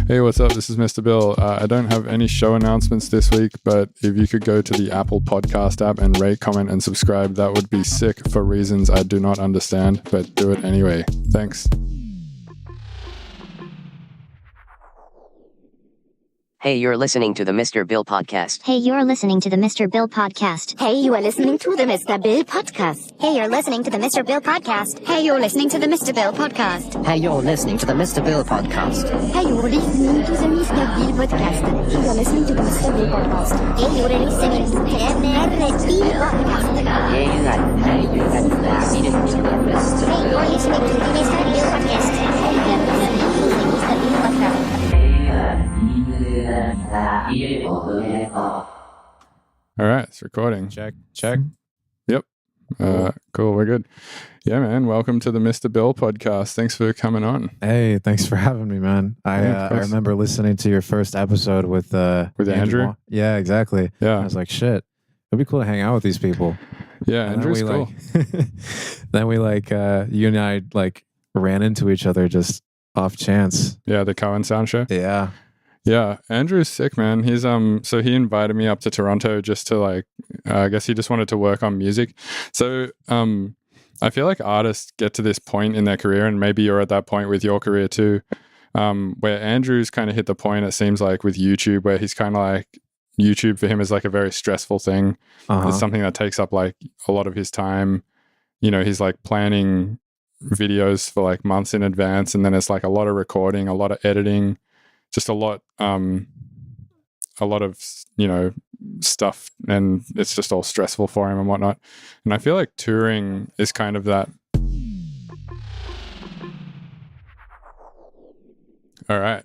Hey, what's up? This is Mr. Bill. I don't have any show announcements this week, but if you could go to the Apple Podcast app and rate, comment, and subscribe, that would be sick for reasons I do not understand, but do it anyway. Thanks. Hey, you're listening to the Mr. Bill Podcast. Hey, you're listening to the Mr. Bill Podcast. Hey, you are listening to the Mr. Bill Podcast. Hey, you're listening to the Mr. Bill Podcast. Hey, you're listening to the Mr. Bill Podcast. Hey, you're listening to the Mr. Bill Podcast. Hey, you're listening to the Mr. Bill Podcast. Hey, you're listening to the Mr. Bill Podcast. Hey, you're listening to the Mr. Bill Podcast. Hey, you got Hey, you're listening to the Mr. Hey, you're listening to the Mr. Bill Podcast. Hey, you're listening to the Mr. Bill Podcast. All right, it's recording. Check. Yep. Cool, we're good. Yeah, man, welcome to the Mr. Bill Podcast. Thanks for coming on. Hey, thanks for having me, man. Yeah, I remember listening to your first episode with Andrew. Yeah, exactly. Yeah. I was like, shit, it'd be cool to hang out with these people. Yeah, And Andrew's cool. Then we you and I ran into each other just off chance. Yeah, the Cohen Sound Show. Yeah. Yeah, Andrew's sick, man. He's so he invited me up to Toronto just to I guess he just wanted to work on music. So I feel like artists get to this point in their career, and maybe you're at that point with your career too, where Andrew's kind of hit the point, it seems like, with YouTube, where he's kind of like, YouTube for him is like a very stressful thing. It's something that takes up like a lot of his time. You know, he's like planning videos for like months in advance, and then it's like a lot of recording, a lot of editing, just a lot of, you know, stuff, and it's just all stressful for him and whatnot. And I feel like touring is kind of that. All right.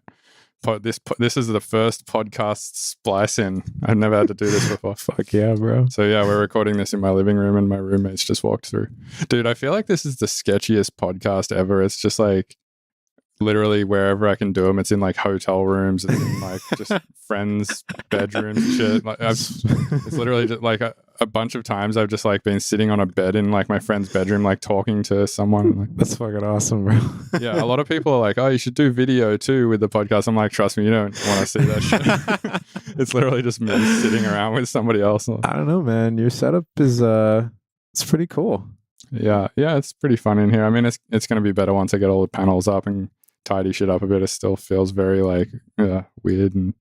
This is the first podcast splice in. I've never had to do this before. Fuck yeah, bro. So yeah, we're recording this in my living room and my roommates just walked through. Dude, I feel like this is the sketchiest podcast ever. It's just like literally wherever I can do them. It's in like hotel rooms, it's in like just friends' bedrooms and shit. Like it's literally just like a bunch of times I've just like been sitting on a bed in like my friend's bedroom, like talking to someone. Like, That's fucking awesome, bro. yeah, a lot of people are like, oh, you should do video too with the podcast. I'm like, trust me, you don't want to see that shit. It's literally just me sitting around with somebody else. I don't know, man. Your setup is it's pretty cool. Yeah, it's pretty fun in here. I mean, it's going to be better once I get all the panels up and tidy shit up a bit. It still feels very like weird. And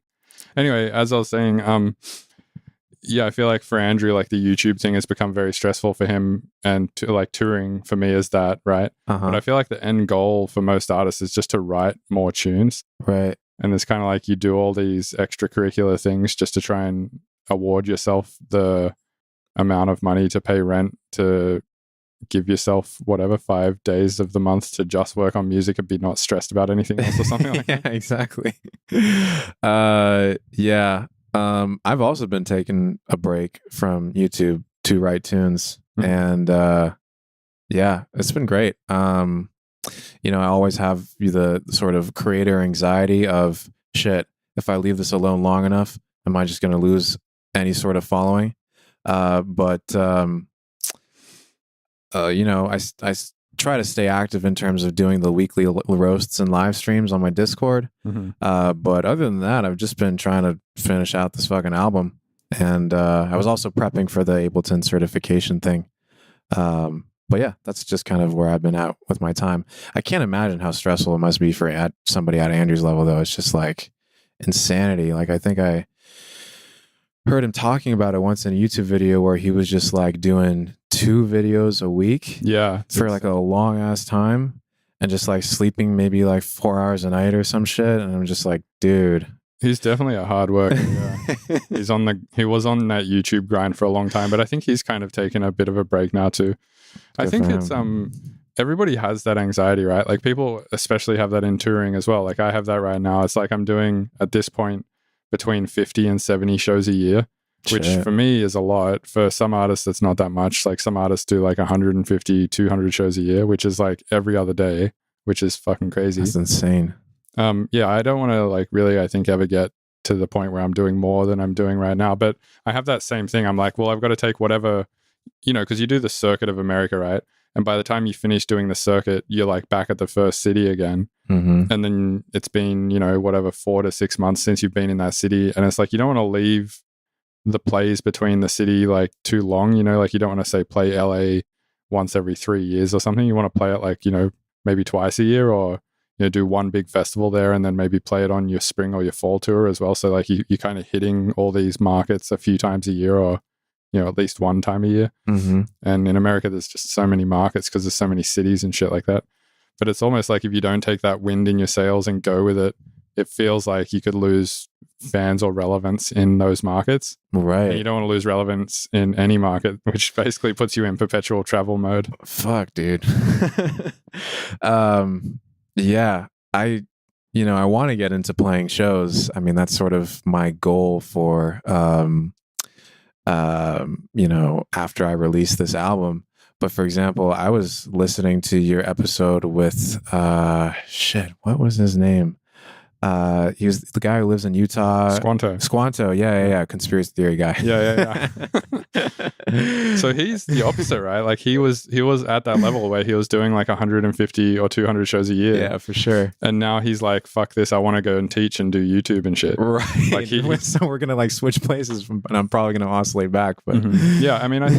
anyway, as I was saying, I feel like for Andrew, like the YouTube thing has become very stressful for him, and like touring for me is that, right? But I feel like the end goal for most artists is just to write more tunes, right? And it's kind of like you do all these extracurricular things just to try and award yourself the amount of money to pay rent, to give yourself whatever 5 days of the month to just work on music and be not stressed about anything else or something like that. Yeah, exactly. I've also been taking a break from YouTube to write tunes, and it's been great. You know, I always have the sort of creator anxiety of shit. If I leave this alone long enough, am I just going to lose any sort of following? You know, I try to stay active in terms of doing the weekly roasts and live streams on my Discord. But other than that, I've just been trying to finish out this fucking album. And I was also prepping for the Ableton certification thing. But yeah, that's just kind of where I've been at with my time. I can't imagine how stressful it must be for somebody at Andrew's level, though. It's just like insanity. Like, I think I heard him talking about it once in a YouTube video where he was just like doing 2 videos a week for like a long ass time, and just like sleeping maybe like 4 hours a night or some shit. And I'm just like, dude, he's definitely a hard worker. Yeah. He was on that YouTube grind for a long time, but I think he's kind of taken a bit of a break now too. I think it's everybody has that anxiety, right? Like people especially have that in touring as well. Like I have that right now. It's like I'm doing at this point between 50 and 70 shows a year, which for me is a lot. For some artists, it's not that much. Like some artists do like 150, 200 shows a year, which is like every other day, which is fucking crazy. That's insane. I don't want to like really, I think, ever get to the point where I'm doing more than I'm doing right now. But I have that same thing. I'm like, well, I've got to take whatever, you know, because you do the circuit of America, right? And by the time you finish doing the circuit, you're like back at the first city again. Mm-hmm. And then it's been, whatever, 4 to 6 months since you've been in that city. And it's like, you don't want to leave the plays between the city like too long, like you don't want to say play LA once every 3 years or something. You want to play it like, maybe twice a year, or do one big festival there and then maybe play it on your spring or your fall tour as well. So like you're kind of hitting all these markets a few times a year, or at least one time a year. Mm-hmm. And in America there's just so many markets because there's so many cities and shit like that. But it's almost like if you don't take that wind in your sails and go with it, it feels like you could lose fans or relevance in those markets. Right. And you don't want to lose relevance in any market, which basically puts you in perpetual travel mode. Fuck, dude. Yeah, I want to get into playing shows. I mean, that's sort of my goal for, after I release this album. But for example, I was listening to your episode with, what was his name? He was the guy who lives in Utah. Squanto. Yeah. Conspiracy theory guy. Yeah. So he's the opposite, right? Like he was at that level where he was doing like 150 or 200 shows a year. Yeah, for sure. And now he's like, fuck this, I want to go and teach and do YouTube and shit. Right. Like so we're gonna like switch places, and I'm probably gonna oscillate back. But yeah, I mean, I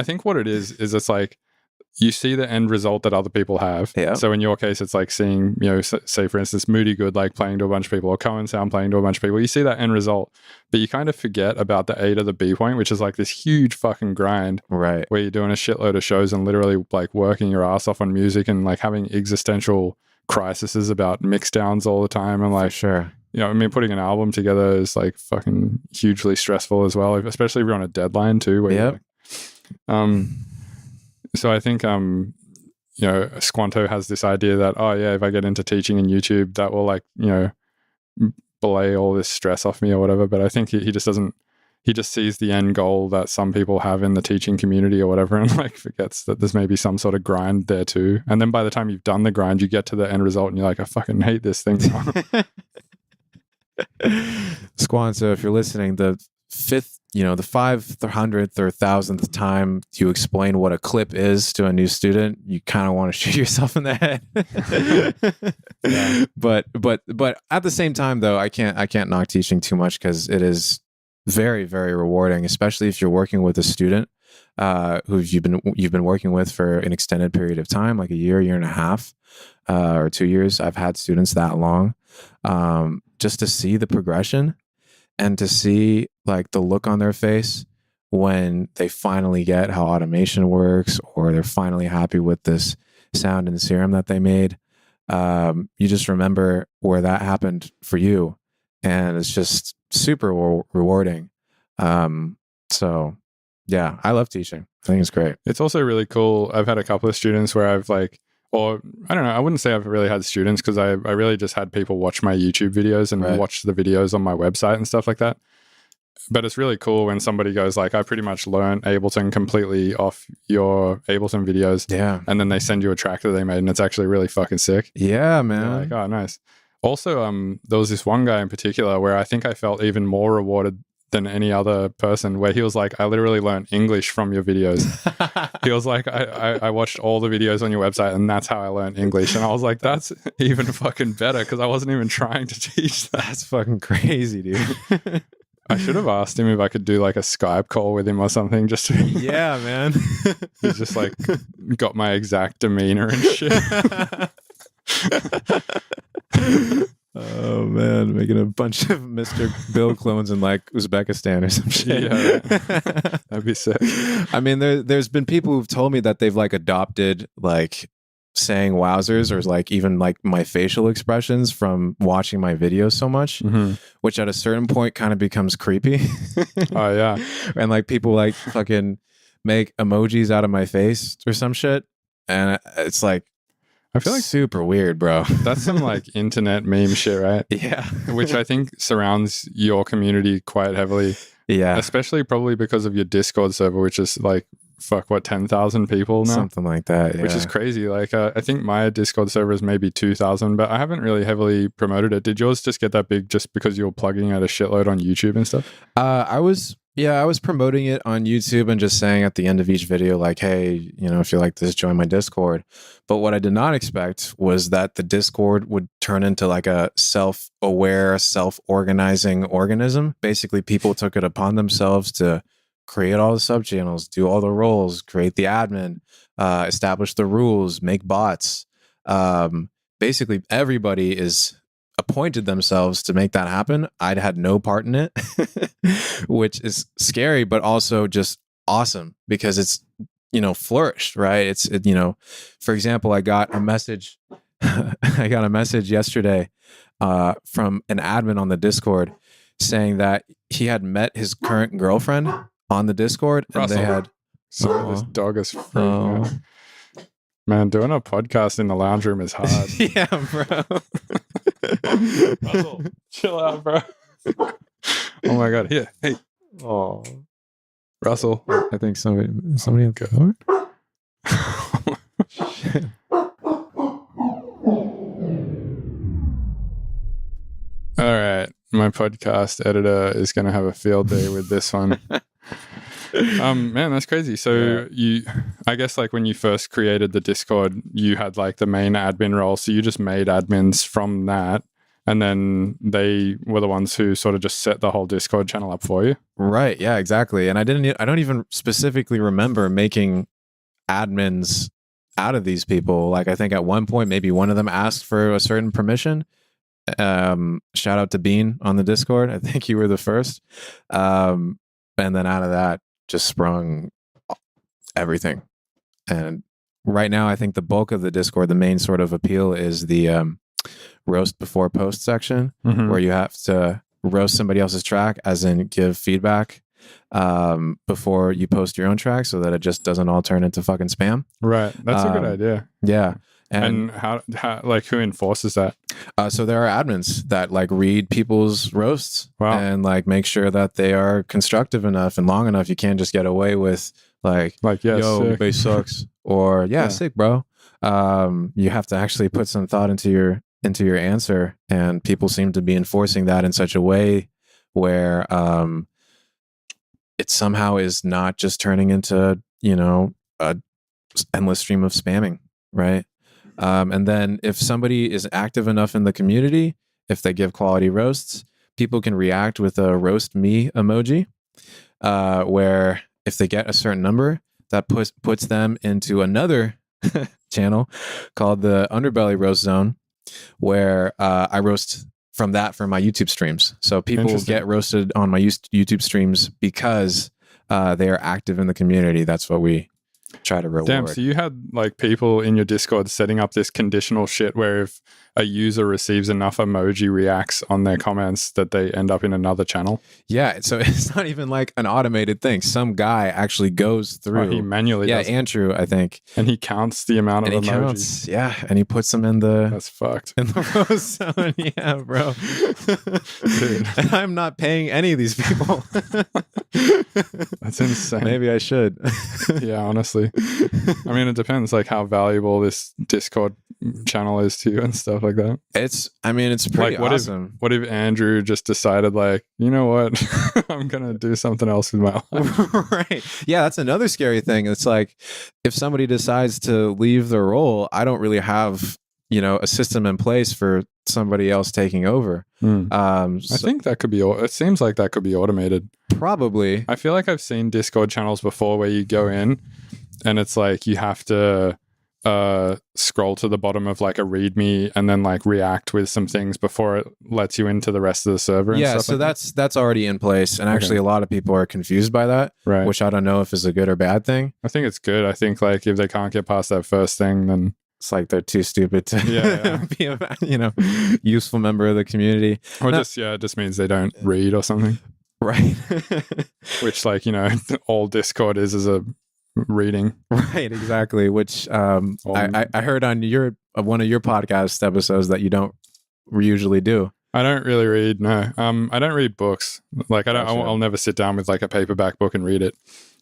think what it is it's like you see the end result that other people have. Yeah. So in your case, it's like seeing, say for instance, Moody Good like playing to a bunch of people, or Cohen Sound playing to a bunch of people. You see that end result, but you kind of forget about the A to the B point, which is like this huge fucking grind, right? Where you're doing a shitload of shows and literally like working your ass off on music and like having existential crises about mix downs all the time, and like, for sure. Putting an album together is like fucking hugely stressful as well, especially if you're on a deadline too. Where So I think, Squanto has this idea that, if I get into teaching and YouTube, that will like, belay all this stress off me or whatever. But I think he just doesn't, he just sees the end goal that some people have in the teaching community or whatever, and like forgets that there's maybe some sort of grind there too. And then by the time you've done the grind, you get to the end result and you're like, I fucking hate this thing now. Squanto, if you're listening, the 500th or 1,000th time you explain what a clip is to a new student, you kind of want to shoot yourself in the head. Yeah. But at the same time, though, I can't knock teaching too much, because it is very, very rewarding, especially if you're working with a student who you've been working with for an extended period of time, like a year and a half, or 2 years. I've had students that long, just to see the progression. And to see like the look on their face when they finally get how automation works, or they're finally happy with this sound and serum that they made, you just remember where that happened for you, and it's just super rewarding. So yeah, I love teaching. I think it's great. It's also really cool. I've had a couple of students where I've like, or I don't know, I wouldn't say I've really had students, because I really just had people watch my YouTube videos and watch the videos on my website and stuff like that. But it's really cool when somebody goes like, I pretty much learned Ableton completely off your Ableton videos. Yeah. And then they send you a track that they made and it's actually really fucking sick. Yeah, man. You're like, oh, nice. Also, there was this one guy in particular where I think I felt even more rewarded than any other person, where he was like, I literally learned English from your videos. He was like, I watched all the videos on your website and that's how I learned English. And I was like, that's even fucking better, because I wasn't even trying to teach that. That's fucking crazy, dude. I should have asked him if I could do like a Skype call with him or something, just to yeah, man. He's just like got my exact demeanor and shit. Oh man, making a bunch of Mr. Bill clones in like Uzbekistan or some shit. Yeah, that'd be sick. I mean, there's been people who've told me that they've like adopted like saying wowzers, or like even like my facial expressions from watching my videos so much, which at a certain point kind of becomes creepy. Oh yeah. And like people like fucking make emojis out of my face or some shit, and it's like, I feel like super weird, bro. That's some like internet meme shit, right? Yeah. Which I think surrounds your community quite heavily. Yeah. Especially probably because of your Discord server, which is like, 10,000 people now? Something like that, yeah. Which is crazy. Like, I think my Discord server is maybe 2,000, but I haven't really heavily promoted it. Did yours just get that big just because you were plugging out a shitload on YouTube and stuff? I was Yeah, I was promoting it on YouTube and just saying at the end of each video, like, hey, if you like this, join my Discord. But what I did not expect was that the Discord would turn into like a self-aware, self-organizing organism. Basically, people took it upon themselves to create all the subchannels, do all the roles, create the admin, establish the rules, make bots. Basically, everybody is appointed themselves to make that happen. I'd had no part in it, which is scary, but also just awesome because it's, flourished, right? For example, I got a message, yesterday from an admin on the Discord saying that he had met his current girlfriend on the Discord and Russell. they had. Sorry, this dog is freaking out. Man, doing a podcast in the lounge room is hard. Yeah, bro. Russell, chill out, bro. Oh my god, here, hey. Oh, Russell. I think somebody had go. Shit. All right, my podcast editor is going to have a field day with this one. Man, that's crazy. So I guess like when you first created the Discord, you had like the main admin role. So you just made admins from that. And then they were the ones who sort of just set the whole Discord channel up for you. Right. Yeah, exactly. And I don't even specifically remember making admins out of these people. Like I think at one point, maybe one of them asked for a certain permission. Shout out to Bean on the Discord. I think you were the first. And then out of that just sprung everything. And right now, I think the bulk of the Discord, the main sort of appeal is the roast before post section, where you have to roast somebody else's track, as in give feedback before you post your own track so that it just doesn't all turn into fucking spam. Right. That's a good idea. Yeah. And how like who enforces that? So there are admins that like read people's roasts and like make sure that they are constructive enough and long enough. You can't just get away with like yeah, yo, sick. bass sucks, or yeah, sick, bro. You have to actually put some thought into your answer, and people seem to be enforcing that in such a way where it somehow is not just turning into a endless stream of spamming, right? And then if somebody is active enough in the community, if they give quality roasts, people can react with a roast me emoji, where if they get a certain number, that puts them into another channel called the Underbelly roast zone, where I roast from that for my YouTube streams. So people get roasted on my YouTube streams because they are active in the community. That's what we try to reward. Damn, so you had like people in your Discord setting up this conditional shit where if a user receives enough emoji reacts on their comments that they end up in another channel? Yeah, so it's not even like an automated thing. Some guy actually goes through. Oh, he manually does. Yeah, Andrew, I think. And he counts the amount of emojis. Yeah, and he puts them in the... That's fucked. In the roast zone. Yeah, bro. Dude. And I'm not paying any of these people. That's insane. Maybe I should. Yeah, honestly. I mean, it depends like how valuable this Discord channel is to you and stuff like that. It's pretty like, awesome. What if Andrew just decided like, you know what, I'm gonna do something else with my life? Right. Yeah, that's another scary thing. It's like if somebody decides to leave their role, I don't really have a system in place for somebody else taking over. I think that could be. It seems like that could be automated. Probably. I feel like I've seen Discord channels before where you go in and it's like you have to scroll to the bottom of like a readme and then like react with some things before it lets you into the rest of the server. And stuff so like that's already in place, and actually a lot of people are confused by that, right? Which I don't know if is a good or bad thing. I think it's good. I think like if they can't get past that first thing, then it's like they're too stupid to be a useful member of the community. Or it just means they don't read or something, right? Which like all Discord is a reading, right? Exactly. Which I heard on one of your podcast episodes that you don't usually do. I don't really read. No, I don't read books. Like I'll never sit down with like a paperback book and read it.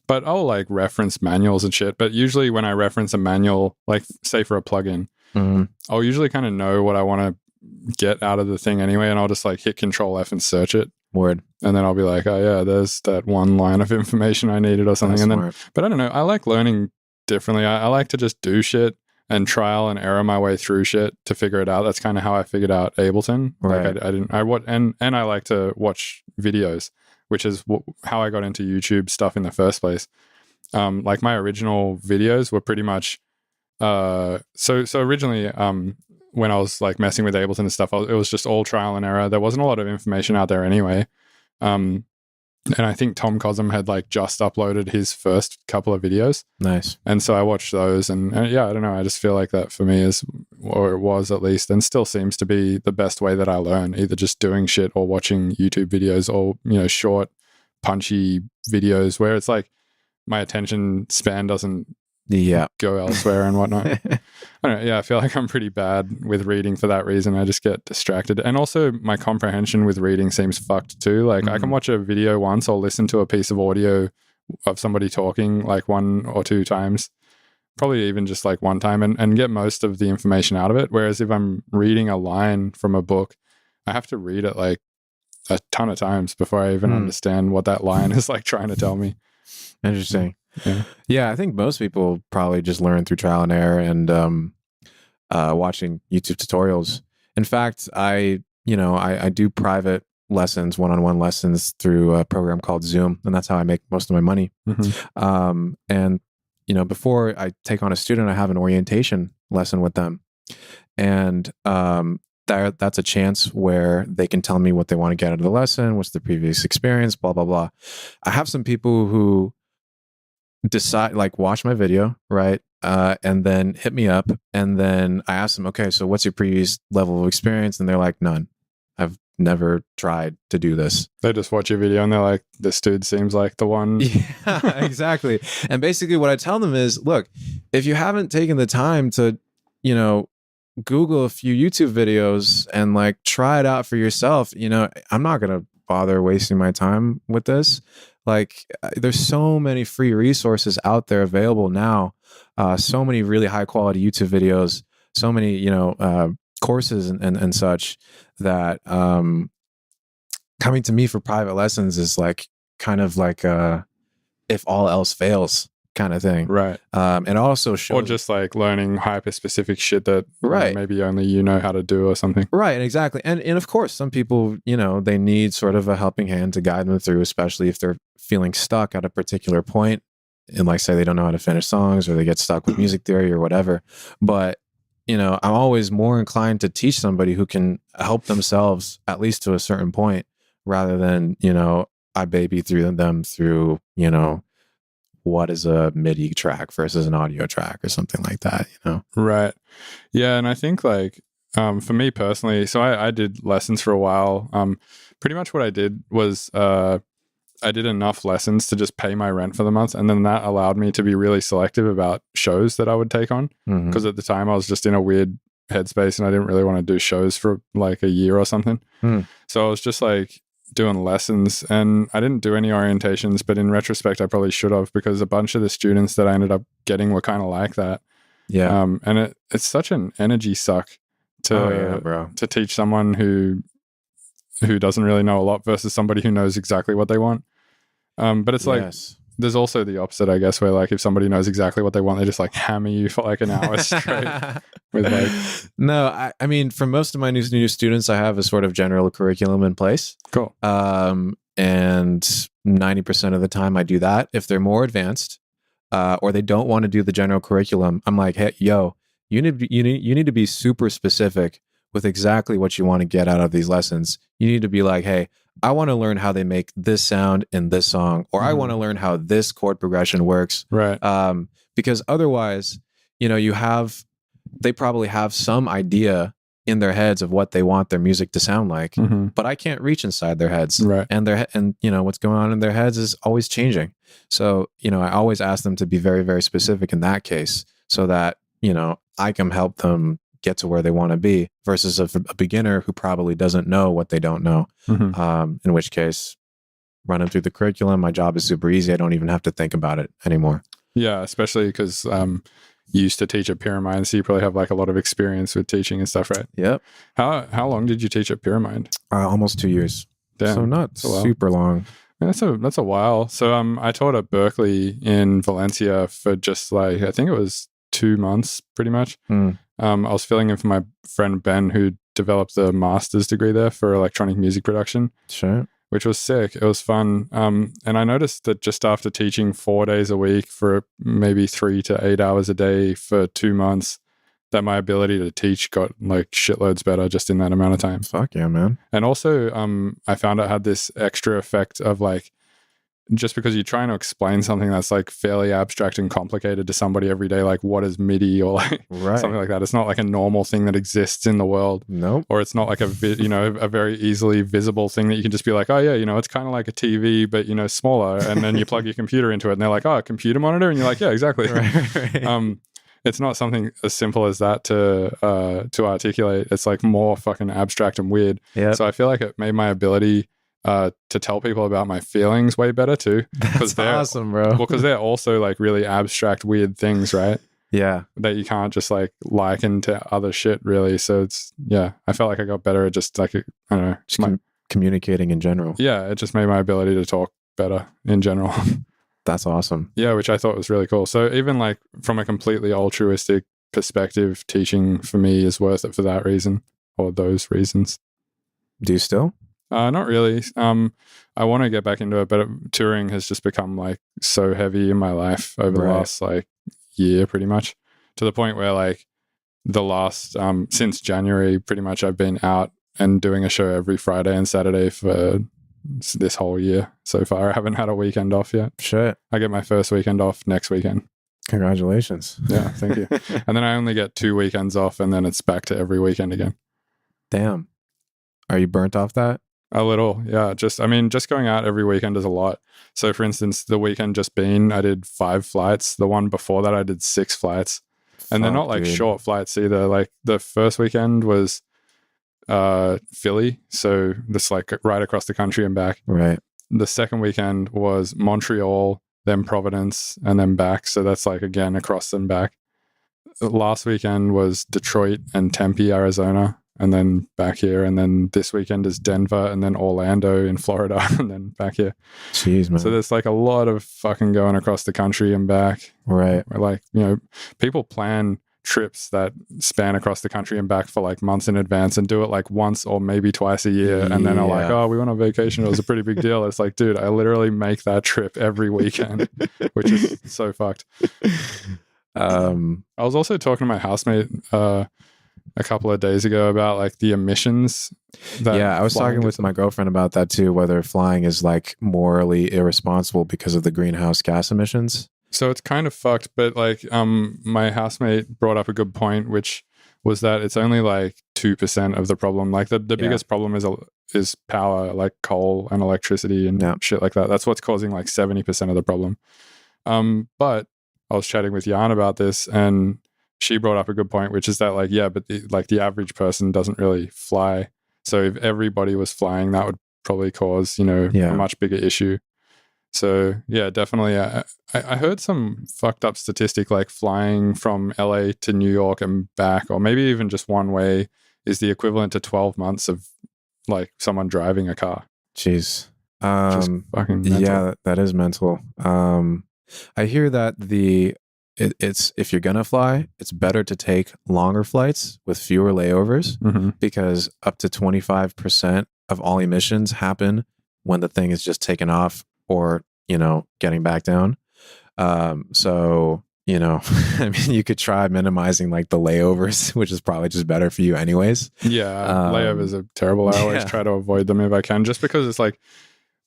But I'll like reference manuals and shit. But usually when I reference a manual, like say for a plugin, I'll usually kind of know what I want to get out of the thing anyway, and I'll just like hit Control F and search it. Word. And then I'll be like, oh yeah, there's that one line of information I needed or something. That's And then, but I don't know. I like learning differently. I like to just do shit and trial and error my way through shit to figure it out. That's kind of how I figured out Ableton. Right. Like and I like to watch videos, which is how I got into YouTube stuff in the first place. Like my original videos were pretty much, so originally, when I was like messing with Ableton and stuff, it was just all trial and error. There wasn't a lot of information out there anyway. And I think Tom Cosm had like just uploaded his first couple of videos. Nice. And so I watched those and yeah, I don't know. I just feel like that for me is, or it was at least, and still seems to be the best way that I learn, either just doing shit or watching YouTube videos or, you know, short, punchy videos where it's like my attention span doesn't go elsewhere and whatnot. I don't know, yeah, I feel like I'm pretty bad with reading for that reason. I just get distracted. And also my comprehension with reading seems fucked too. Like I can watch a video once or listen to a piece of audio of somebody talking like 1 or 2 times, probably even just like one time, and get most of the information out of it. Whereas if I'm reading a line from a book, I have to read it like a ton of times before I even understand what that line is like trying to tell me. Interesting. Yeah. I think most people probably just learn through trial and error and watching YouTube tutorials. In fact, I do private lessons, one-on-one lessons through a program called Zoom, and that's how I make most of my money. And you know, before I take on a student, I have an orientation lesson with them, and that's a chance where they can tell me what they want to get out of the lesson, what's the previous experience, blah blah blah. I have some people who decide, like, watch my video, right, and then hit me up, and then I ask them, okay, so what's your previous level of experience? And they're like, none. I've never tried to do this. They just watch your video and they're like, this dude seems like the one. Yeah, exactly. And basically what I tell them is, look, if you haven't taken the time to, you know, Google a few YouTube videos and like try it out for yourself, you know, I'm not going to bother wasting my time with this. Like, there's so many free resources out there available now. So many really high quality YouTube videos, so many, you know, courses and such that coming to me for private lessons is like kind of like if all else fails kind of thing. Right. And also shows, or just like learning hyper specific shit that right, maybe only you know how to do or something. Right, exactly. And of course, some people, you know, they need sort of a helping hand to guide them through, especially if they're feeling stuck at a particular point and, like, say they don't know how to finish songs or they get stuck with music theory or whatever. But, you know, I'm always more inclined to teach somebody who can help themselves at least to a certain point, rather than, you know, I baby through them through, you know, what is a MIDI track versus an audio track or something like that, you know? Right. Yeah. And I think like, for me personally, so I did lessons for a while. Pretty much what I did was, I did enough lessons to just pay my rent for the month. And then that allowed me to be really selective about shows that I would take on. Because at the time I was just in a weird headspace and I didn't really want to do shows for like a year or something. So I was just like doing lessons and I didn't do any orientations, but in retrospect, I probably should have, because a bunch of the students that I ended up getting were kind of like that. Yeah. And it's such an energy suck to teach someone who doesn't really know a lot versus somebody who knows exactly what they want. But it's like, there's also the opposite, I guess, where like if somebody knows exactly what they want, they just like hammer you for like an hour straight with like... No, I mean, for most of my new students, I have a sort of general curriculum in place. Cool. And 90% of the time I do that. If they're more advanced, or they don't want to do the general curriculum, I'm like, hey, yo, you need to be super specific with exactly what you want to get out of these lessons. You need to be like, hey, I want to learn how they make this sound in this song, or I want to learn how this chord progression works. Right. Because otherwise, you know, they probably have some idea in their heads of what they want their music to sound like, but I can't reach inside their heads. Right. And you know, what's going on in their heads is always changing. So, you know, I always ask them to be very, very specific in that case, so that, you know, I can help them get to where they want to be, versus a beginner who probably doesn't know what they don't know. In which case, run them through the curriculum. My job is super easy. I don't even have to think about it anymore. Yeah, especially because you used to teach at Pyramid, so you probably have like a lot of experience with teaching and stuff, right? Yep. How long did you teach at Pyramid? Almost 2 years. Damn, So not that's a while. super long. Yeah, that's a while. So I taught at Berkeley in Valencia for just like I think it was 2 months, pretty much. I was filling in for my friend Ben, who developed the master's degree there for electronic music production, Sure. which was sick. It was fun. And I noticed that just after teaching 4 days a week for maybe 3 to 8 hours a day for 2 months, that my ability to teach got like shitloads better just in that amount of time. Fuck yeah, man. And also, I found it had this extra effect of like, just because you're trying to explain something that's like fairly abstract and complicated to somebody every day, like what is MIDI or like Right. something like that. It's not like a normal thing that exists in the world. Nope. Or it's not like a very easly visible thing that you can just be like, oh yeah, it's kind of like a TV, but smaller. And then you plug your computer into it and they're like, oh, a computer monitor. And you're like, yeah, exactly. Right. It's not something as simple as that to articulate. It's like more fucking abstract and weird. Yeah. So I feel like it made my ability to tell people about my feelings way better too. That's awesome, bro. Well, because they're also like really abstract, weird things, right? Yeah. That you can't just like liken to other shit, really. So it's I felt like I got better at just like I don't know, Just communicating in general. yeah, it just made my ability to talk better in general. That's awesome. Yeah, which I thought was really cool. So even like from a completely altruistic perspective, teaching for me is worth it for that reason or those reasons. Do you still? Not really. I want to get back into it, but touring has just become like so heavy in my life over the last like year, pretty much, to the point where like the last since January, pretty much I've been out and doing a show every Friday and Saturday for this whole year so far. I haven't had a weekend off yet. Shit. I get my first weekend off next weekend. Congratulations. Yeah, thank you. And then I only get 2 weekends off, and then it's back to every weekend again. Damn. Are you burnt off that? A little, yeah. Just going out every weekend is a lot. So, for instance, the weekend just been, I did 5 flights. The one before that, I did 6 flights. And they're not like short flights either. Like the first weekend was Philly. So this like right across the country and back. Right. The second weekend was Montreal, then Providence, and then back. So that's like again across and back. Last weekend was Detroit and Tempe, Arizona, and then back here. And then this weekend is Denver and then Orlando in Florida and then back here. Jeez, man. So there's like a lot of fucking going across the country and back. Right. Like, people plan trips that span across the country and back for like months in advance and do it like once or maybe twice a year. And then are like, oh, we went on vacation. It was a pretty big deal. It's like, dude, I literally make that trip every weekend, which is so fucked. I was also talking to my housemate a couple of days ago about like the emissions. I was talking with my girlfriend about that too, whether flying is like morally irresponsible because of the greenhouse gas emissions. So it's kind of fucked, but like my housemate brought up a good point, which was that it's only like 2% of the problem. Like the biggest problem is power, like coal and electricity and shit like that. That's what's causing like 70% of the problem. But I was chatting with Jan about this, and she brought up a good point, which is that like, yeah, but the average person doesn't really fly. So if everybody was flying, that would probably cause, a much bigger issue. So yeah, definitely. I heard some fucked up statistic like flying from LA to New York and back, or maybe even just one way, is the equivalent to 12 months of like someone driving a car. Jeez. Just fucking mental. Yeah, that is mental. I hear that it's if you're gonna fly, it's better to take longer flights with fewer layovers because up to 25% of all emissions happen when the thing is just taken off or getting back down. So I mean, you could try minimizing like the layovers, which is probably just better for you anyways. Yeah, layovers are terrible. I always try to avoid them if I can, just because it's like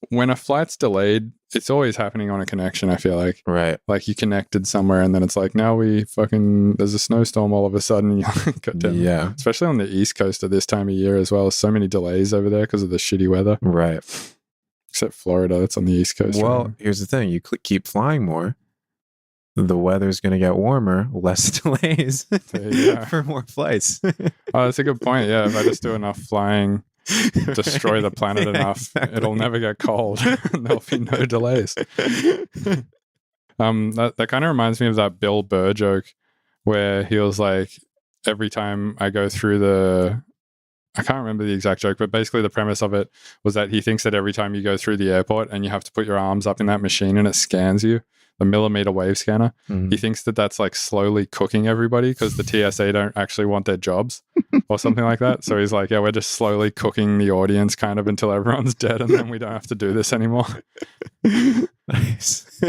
when a flight's delayed, it's always happening on a connection, I feel like. Right. Like you connected somewhere and then it's like, now there's a snowstorm all of a sudden. And you're like, God damn. Yeah. Especially on the East Coast at this time of year as well. So many delays over there because of the shitty weather. Right. Except Florida, that's on the East Coast. Well, right? Here's the thing. You keep flying more, the weather's going to get warmer, less delays for more flights. Oh, that's a good point. Yeah, if I just do enough flying, destroy the planet enough, it'll never get cold. There'll be no delays. That kind of reminds me of that Bill Burr joke where he was like, every time I go through I can't remember the exact joke, but basically the premise of it was that he thinks that every time you go through the airport and you have to put your arms up in that machine and it scans you, the millimeter wave scanner, he thinks that that's like slowly cooking everybody because the TSA don't actually want their jobs or something like that. So he's like, yeah, we're just slowly cooking the audience kind of until everyone's dead and then we don't have to do this anymore. Nice.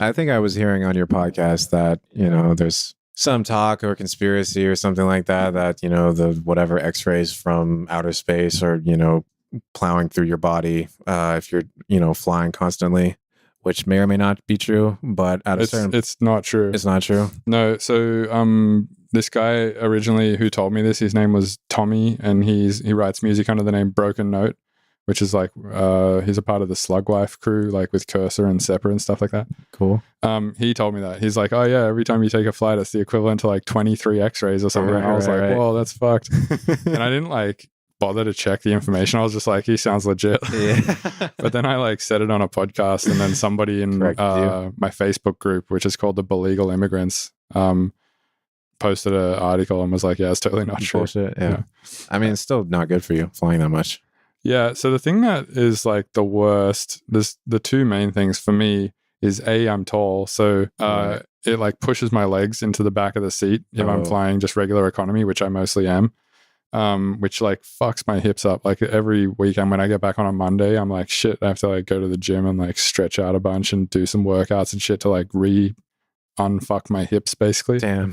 I think I was hearing on your podcast that, you know, there's some talk or conspiracy or something like that, you know, the whatever x-rays from outer space or, you know, plowing through your body if you're, you know, flying constantly, which may or may not be true, but it's not true. It's not true. No. So this guy originally who told me this, his name was Tommy, and he writes music under the name Broken Note, which is like he's a part of the Slugwife crew, like with Cursor and Sepper and stuff like that. Cool. He told me that. He's like, oh yeah, every time you take a flight, it's the equivalent to like 23 x-rays or something. And I was like, whoa, that's fucked. And I didn't like bother to check the information. I was just like, he sounds legit. Yeah. But then I like said it on a podcast, and then somebody in my Facebook group, which is called the Belegal Immigrants, posted an article and was like, yeah, it's totally not true. Bullshit. Yeah. I mean, it's still not good for you flying that much. Yeah. So the thing that is like the worst, there's the two main things for me is I'm tall. So it like pushes my legs into the back of the seat if I'm flying just regular economy, which I mostly am, which like fucks my hips up. Like every weekend when I get back on a Monday, I'm like, shit, I have to like go to the gym and like stretch out a bunch and do some workouts and shit to like unfuck my hips basically. Damn.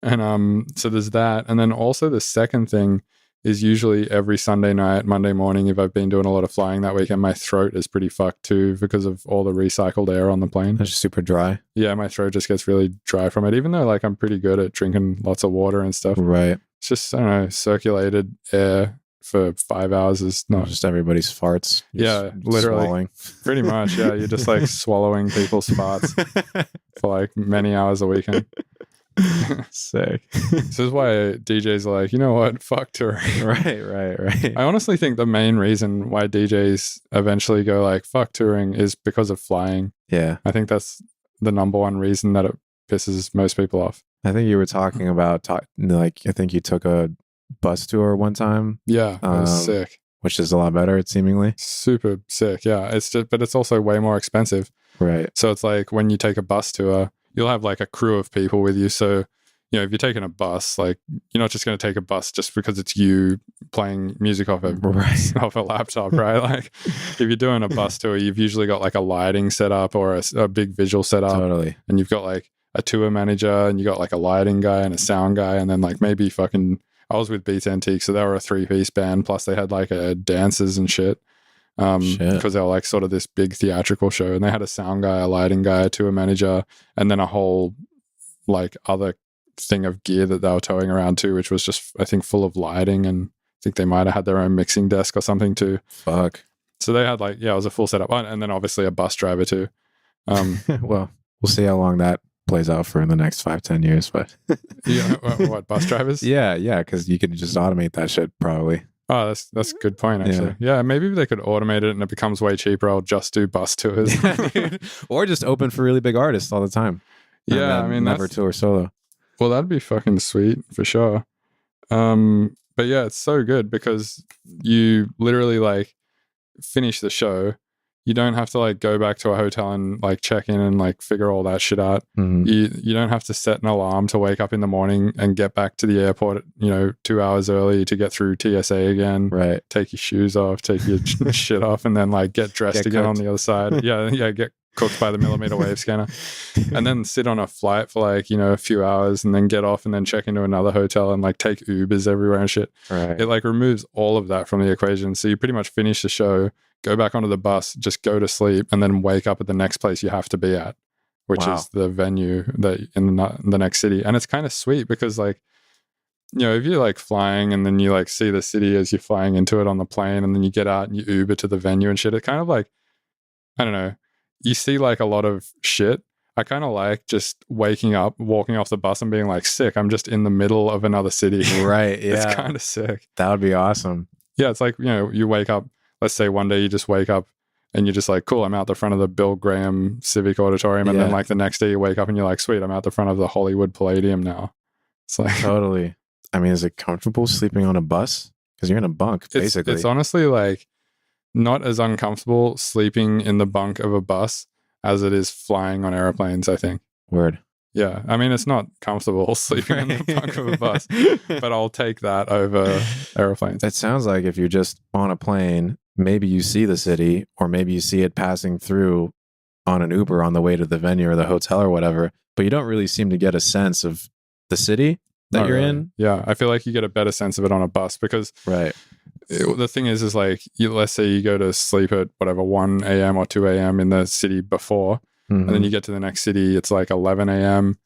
And so there's that. And then also the second thing is usually every Sunday night, Monday morning, if I've been doing a lot of flying that weekend, my throat is pretty fucked too because of all the recycled air on the plane. It's just super dry. Yeah, my throat just gets really dry from it, even though like I'm pretty good at drinking lots of water and stuff. Right. It's just, I don't know, circulated air for 5 hours is not... Just everybody's farts. Yeah, literally. Swallowing. Pretty much, yeah. You're just like swallowing people's farts for like many hours a weekend. Sick. This is why DJs are like, you know what, fuck touring. Right. I honestly think the main reason why DJs eventually go like fuck touring is because of flying. Yeah. I think that's the number one reason that it pisses most people off. I think you were talking about like I think you took a bus tour one time. Yeah, it was sick. Which is a lot better, it seemingly. Super sick, yeah. It's just, but it's also way more expensive. Right. So it's like when you take a bus tour, you'll have like a crew of people with you. So, you know, if you're taking a bus, like you're not just going to take a bus just because it's you playing music off a laptop, right? Like if you're doing a bus tour, you've usually got like a lighting setup or a big visual setup. Totally. And you've got like a tour manager and you got like a lighting guy and a sound guy. And then like maybe I was with Beats Antique, so they were a 3-piece band. Plus they had like dancers and shit. Because they were like sort of this big theatrical show, and they had a sound guy, a lighting guy, a tour manager, and then a whole like other thing of gear that they were towing around too, which was just I think full of lighting, and I think they might have had their own mixing desk or something too. Fuck. So they had like it was a full setup, and then obviously a bus driver too. Well, we'll see how long that plays out for in the next 5-10 years, but yeah, what bus drivers? Yeah, because you can just automate that shit probably. Oh, that's a good point, actually. Yeah, maybe they could automate it and it becomes way cheaper. I'll just do bus tours. Or just open for really big artists all the time. Yeah, I mean, never tour solo. Well, that'd be fucking sweet for sure. But yeah, it's so good because you literally like finish the show. You don't have to like go back to a hotel and like check in and like figure all that shit out. Mm-hmm. You don't have to set an alarm to wake up in the morning and get back to the airport, 2 hours early to get through TSA again. Right. Take your shoes off, take your shit off, and then like get dressed again on the other side. Yeah, get cooked by the millimeter wave scanner. And then sit on a flight for like, a few hours and then get off and then check into another hotel and like take Ubers everywhere and shit. Right. It like removes all of that from the equation. So you pretty much finish the show, go back onto the bus, just go to sleep, and then wake up at the next place you have to be at, which is the venue that in the next city. And it's kind of sweet because like, if you're like flying and then you like see the city as you're flying into it on the plane and then you get out and you Uber to the venue and shit, it kind of like, I don't know, you see like a lot of shit. I kind of like just waking up, walking off the bus and being like, sick, I'm just in the middle of another city. Right, yeah. It's kind of sick. That would be awesome. Yeah, it's like, you wake up, let's say one day you just wake up and you're just like, cool, I'm out the front of the Bill Graham Civic Auditorium. And then like the next day you wake up and you're like, sweet, I'm out the front of the Hollywood Palladium now. It's like totally. I mean, is it comfortable sleeping on a bus? Because you're in a bunk, basically. It's honestly like not as uncomfortable sleeping in the bunk of a bus as it is flying on airplanes, I think. Word. Yeah. I mean, it's not comfortable sleeping in the bunk of a bus, but I'll take that over airplanes. It sounds like if you're just on a plane, maybe you see the city, or maybe you see it passing through on an Uber on the way to the venue or the hotel or whatever, but you don't really seem to get a sense of the city that Not you're really. in. Yeah. I feel like you get a better sense of it on a bus because Right. the thing is like, let's say you go to sleep at whatever 1 a.m. or 2 a.m. in the city before, and then you get to the next city, it's like 11 a.m.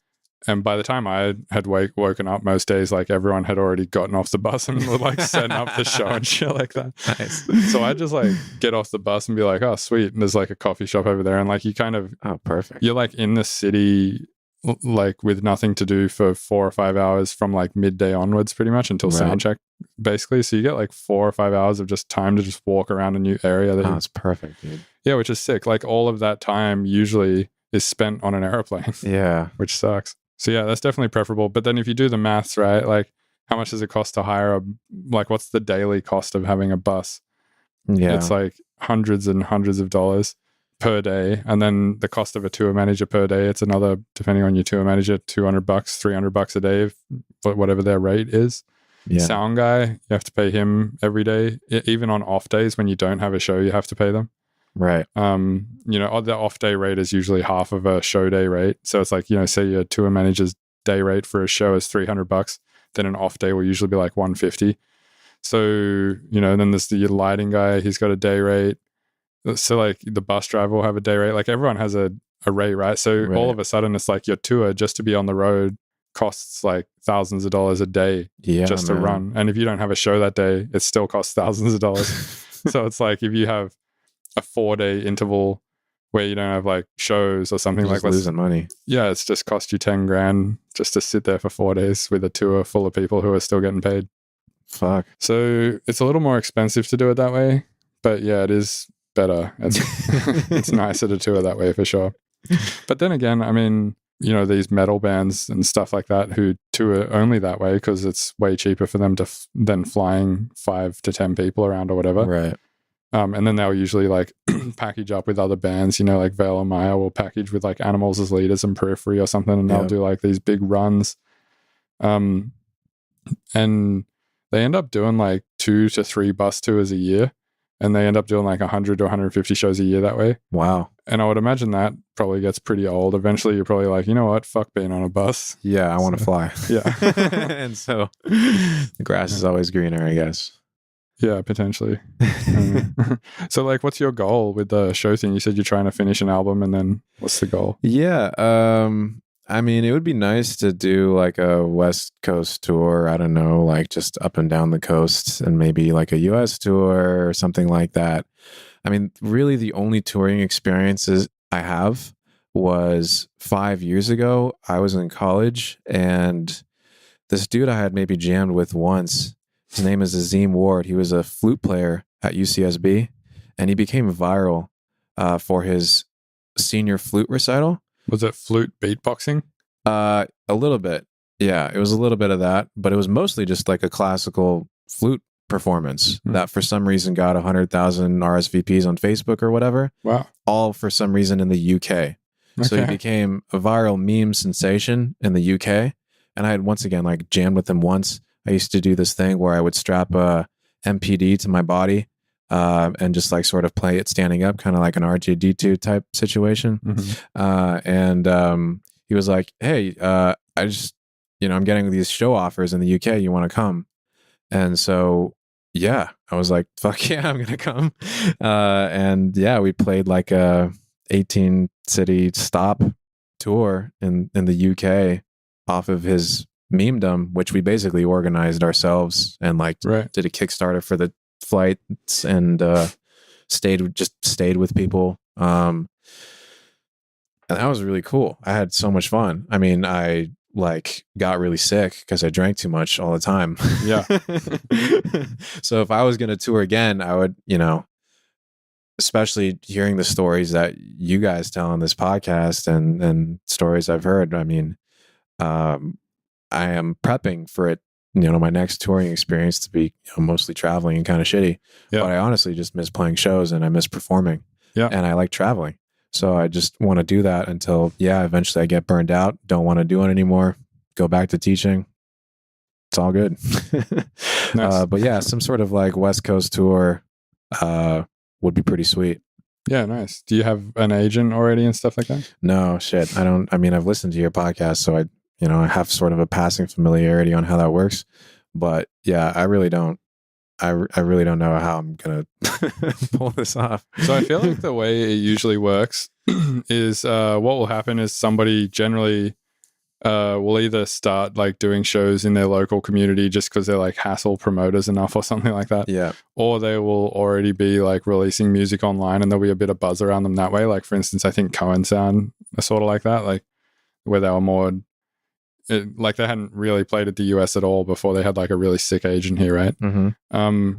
And by the time I had woken up most days, like everyone had already gotten off the bus and were like setting up the show and shit like that. Nice. So I just like get off the bus and be like, oh, sweet. And there's like a coffee shop over there. And like you kind of, Oh, perfect. you're like in the city, like with nothing to do for 4 or 5 hours from like midday onwards pretty much until Right. sound check, basically. So you get like 4 or 5 hours of just time to just walk around a new area. That Oh, it's perfect, dude. yeah, which is sick. Like all of that time usually is spent on an airplane, Yeah. which sucks. So yeah, that's definitely preferable. But then if you do the maths, right, like how much does it cost to hire like what's the daily cost of having a bus? Yeah. It's like hundreds and hundreds of dollars per day. And then the cost of a tour manager per day, it's another, depending on your tour manager, $200, $300 a day, whatever their rate is. Yeah. Sound guy, you have to pay him every day. Even on off days when you don't have a show, you have to pay them. Right. You know, the off day rate is usually half of a show day rate. So it's like, you know, say your tour manager's day rate for a show is $300, then an off day will usually be like $150. So, you know, then there's the lighting guy, he's got a day rate. So like the bus driver will have a day rate. Like everyone has a rate, right? So Right. all of a sudden it's like your tour just to be on the road costs like thousands of dollars a day Yeah. just to man. run. And if you don't have a show that day, it still costs thousands of dollars. So it's like if you have a 4-day interval where you don't have like shows or something, You're like just losing money. yeah, it's just cost you 10 grand just to sit there for 4 days with a tour full of people who are still getting paid. Fuck. So it's a little more expensive to do it that way, but yeah, it is better. It's nicer to tour that way for sure. But then again, I mean, you know, these metal bands and stuff like that who tour only that way because it's way cheaper for them to than flying 5 to 10 people around or whatever. Right. And then they'll usually like package up with other bands, you know, like Veil and Maya will package with like Animals as Leaders and Periphery or something, and they'll Yeah. do like these big runs. And they end up doing like 2 to 3 bus tours a year, and they end up doing like 100 to 150 shows a year that way. Wow. And I would imagine that probably gets pretty old. Eventually, you're probably like, you know what, fuck being on a bus. Yeah, I want to fly. Yeah. And so the grass is always greener, I guess. Yeah, potentially. So like, what's your goal with the show thing? You said you're trying to finish an album, and then what's the goal? Yeah. I mean, it would be nice to do like a West Coast tour. I don't know, like just up and down the coast, and maybe like a US tour or something like that. I mean, really the only touring experiences I have was 5 years ago. I was in college, and this dude I had maybe jammed with once, his name is Azim Ward. He was a flute player at UCSB, and he became viral for his senior flute recital. Was it flute beatboxing? A little bit. Yeah, it was a little bit of that, but it was mostly just like a classical flute performance that for some reason got 100,000 RSVPs on Facebook or whatever, Wow. all for some reason in the UK. So he Okay. became a viral meme sensation in the UK. And I had once again like jammed with him once. I used to do this thing where I would strap a MPD to my body and just like sort of play it standing up, kind of like an RJD2 type situation. Mhm. He was like, "Hey, I just, I'm getting these show offers in the UK. You want to come?" And so, yeah, I was like, "Fuck yeah, I'm gonna come." And yeah, we played like a 18 city stop tour in the UK off of his memedom, which we basically organized ourselves and like Right. did a Kickstarter for the flights and stayed with people. And that was really cool. I had so much fun. I mean, I like got really sick because I drank too much all the time. Yeah. So if I was going to tour again, I would, especially hearing the stories that you guys tell on this podcast and stories I've heard. I mean, I am prepping for it my next touring experience to be mostly traveling and kind of shitty. Yeah. But I honestly just miss playing shows and I miss performing. Yeah. And I like traveling. So I just want to do that until, eventually I get burned out. Don't want to do it anymore. Go back to teaching. It's all good. Nice. But yeah, some sort of like West Coast tour would be pretty sweet. Yeah, nice. Do you have an agent already and stuff like that? No, shit. I don't. I mean, I've listened to your podcast, so I have sort of a passing familiarity on how that works. But yeah, I really don't. I really don't know how I'm gonna pull this off. So I feel like the way it usually works is what will happen is somebody generally will either start like doing shows in their local community just because they're like hassle promoters enough or something like that. Yeah. Or they will already be like releasing music online and there'll be a bit of buzz around them that way. Like for instance, I think Cohen Sound are sort of like that, like where they were more like they hadn't really played at the US at all before they had like a really sick agent here, right? Mm-hmm.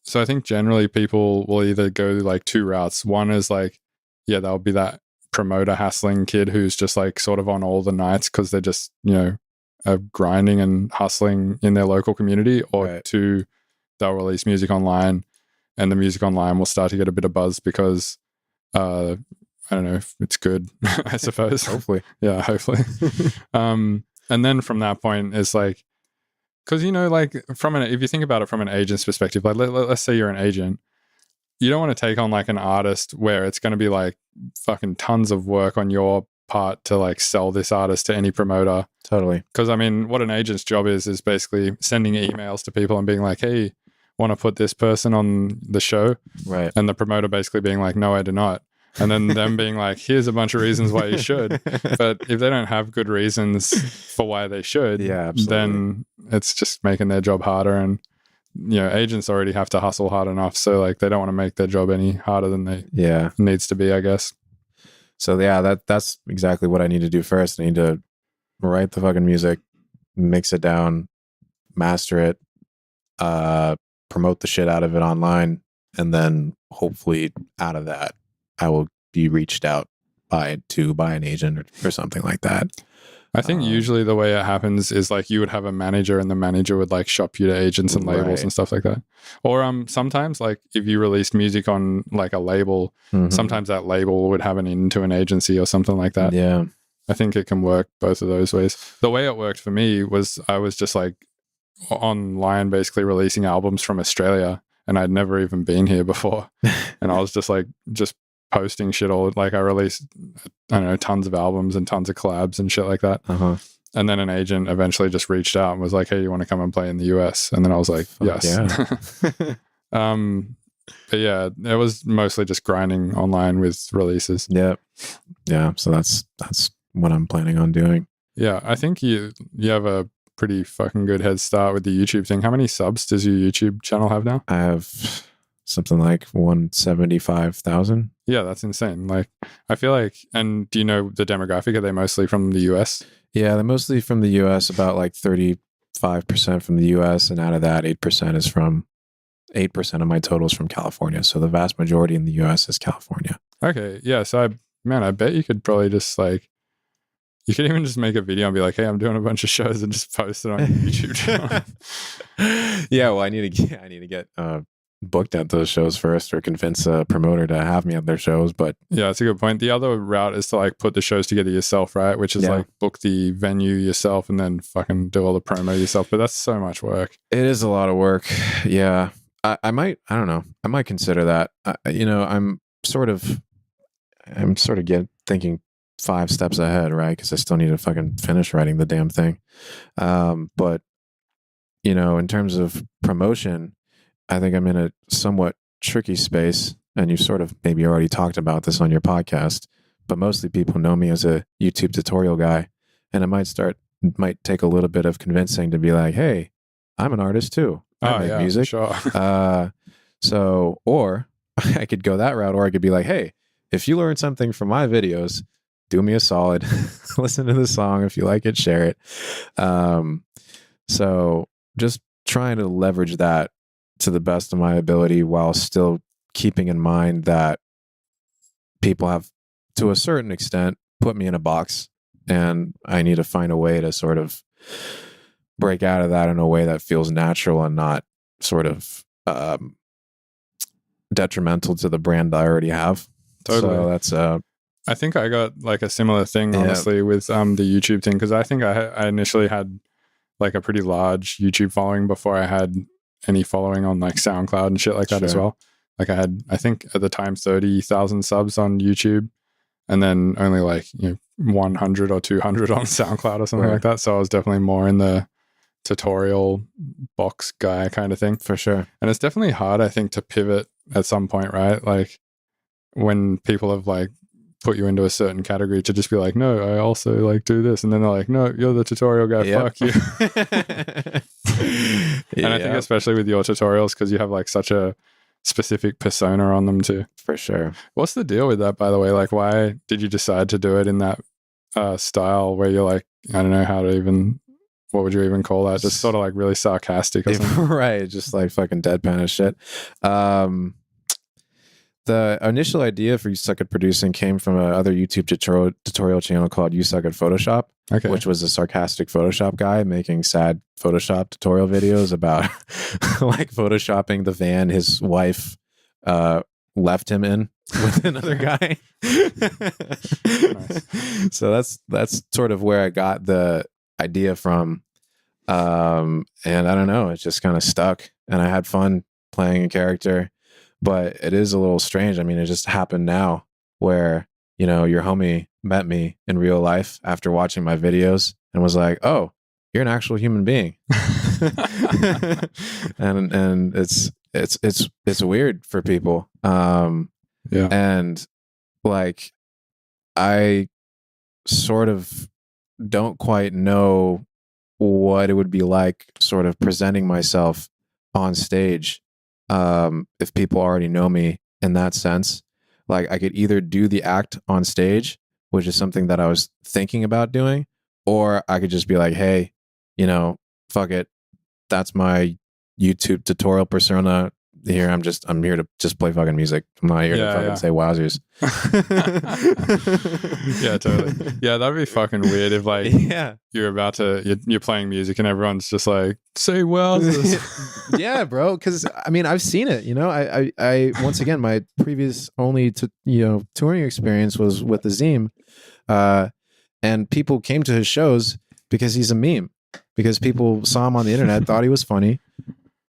So I think generally people will either go like two routes. One is like, yeah, there'll be that promoter hassling kid who's just like sort of on all the nights because they're just grinding and hustling in their local community. Or Right. two, they'll release music online and the music online will start to get a bit of buzz because I don't know if it's good. I suppose. Hopefully. Yeah, hopefully. And then from that point it's like, because like if you think about it from an agent's perspective, like let's say you're an agent, you don't want to take on like an artist where it's going to be like fucking tons of work on your part to like sell this artist to any promoter. Totally. Because I mean, what an agent's job is basically sending emails to people and being like, hey, want to put this person on the show? Right. And the promoter basically being like, no, I do not. And then them being like, here's a bunch of reasons why you should. But if they don't have good reasons for why they should, Yeah, absolutely. then it's just making their job harder. And agents already have to hustle hard enough, so like they don't want to make their job any harder than they needs to be, I guess. So yeah, that's exactly what I need to do first. I need to write the fucking music, mix it down, master it, promote the shit out of it online, and then hopefully out of that I will be reached out by an agent or something like that. I think usually the way it happens is like you would have a manager and the manager would like shop you to agents and labels Right. and stuff like that. Or sometimes like if you released music on like a label, Mhm. sometimes that label would have an into an agency or something like that. Yeah. I think it can work both of those ways. The way it worked for me was I was just like online basically releasing albums from Australia and I'd never even been here before. And I was just posting shit all like I released, I don't know, tons of albums and tons of collabs and shit like that. Uh-huh. And then an agent eventually just reached out and was like, hey, you want to come and play in the US? And then I was like, yes. Yeah. But yeah, it was mostly just grinding online with releases. Yeah. Yeah. So that's what I'm planning on doing. Yeah, I think you have a pretty fucking good head start with the YouTube thing. How many subs does your YouTube channel have now? I have something like 175,000. Yeah, that's insane. Like, I feel like, and do you know the demographic? Are they mostly from the US? Yeah, they're mostly from the US, about like 35% from the US. And out of that, 8% of my total is from California. So the vast majority in the US is California. Okay. Yeah. So I bet you could probably just like, you could even just make a video and be like, hey, I'm doing a bunch of shows and just post it on your YouTube channel. Yeah, well, I need to get booked at those shows first or convince a promoter to have me at their shows. But yeah, that's a good point. The other route is to like put the shows together yourself, right? Which is like book the venue yourself and then fucking do all the promo yourself. But that's so much work. it is a lot of work. Yeah, I don't know. I might consider that. I'm sort of thinking 5 steps ahead, right? Because I still need to fucking finish writing the damn thing. But in terms of promotion, I think I'm in a somewhat tricky space, and you sort of maybe already talked about this on your podcast, but mostly people know me as a YouTube tutorial guy, and it might take a little bit of convincing to be like, hey, I'm an artist too. I make music. Sure. So, or I could go that route, or I could be like, hey, if you learn something from my videos, do me a solid, listen to the song. If you like it, share it. So just trying to leverage that to the best of my ability while still keeping in mind that people have, to a certain extent, put me in a box, and I need to find a way to sort of break out of that in a way that feels natural and not sort of detrimental to the brand I already have. Totally. So that's I think I got like a similar thing, Yeah. honestly, with the YouTube thing, because I think I initially had like a pretty large YouTube following before I had any following on like SoundCloud and shit like that as Sure. well. Like I had, I think at the time, 30,000 subs on YouTube, and then only like 100 or 200 on SoundCloud or something Right. like that. So I was definitely more in the tutorial box guy kind of thing. for sure. And it's definitely hard, I think, to pivot at some point, right? Like when people have like put you into a certain category, to just be like, no, I also like do this. And then they're like, no, you're the tutorial guy. Yep. Fuck you. And I think Yep, especially with your tutorials, because you have like such a specific persona on them too. for sure. What's the deal with that, by the way? Like, why did you decide to do it in that style where you're like, I don't know how to even, what would you even call that? Just sort of like really sarcastic or something. Right, just like fucking deadpan as shit. The initial idea for You Suck at Producing came from another YouTube tutorial channel called You Suck at Photoshop, Okay. which was a sarcastic Photoshop guy making sad Photoshop tutorial videos about like photoshopping the van his wife left him in with another guy. So that's sort of where I got the idea from. And I don't know, it just kind of stuck, and I had fun playing a character. But it is a little strange. I mean, it just happened now where, your homie met me in real life after watching my videos and was like, oh, you're an actual human being. and it's weird for people. Yeah. And like, I sort of don't quite know what it would be like sort of presenting myself on stage. If people already know me in that sense, like I could either do the act on stage, which is something that I was thinking about doing, or I could just be like, hey, fuck it. That's my YouTube tutorial persona. Here, I'm here to just play fucking music. I'm not here to fucking say wowzers. Yeah, totally. Yeah, that'd be fucking weird if like you're about to you're playing music and everyone's just like, say wowzers. Yeah, bro. Because I mean, I've seen it. I once again, my previous only touring experience was with Azim, and people came to his shows because he's a meme. Because people saw him on the internet, thought he was funny,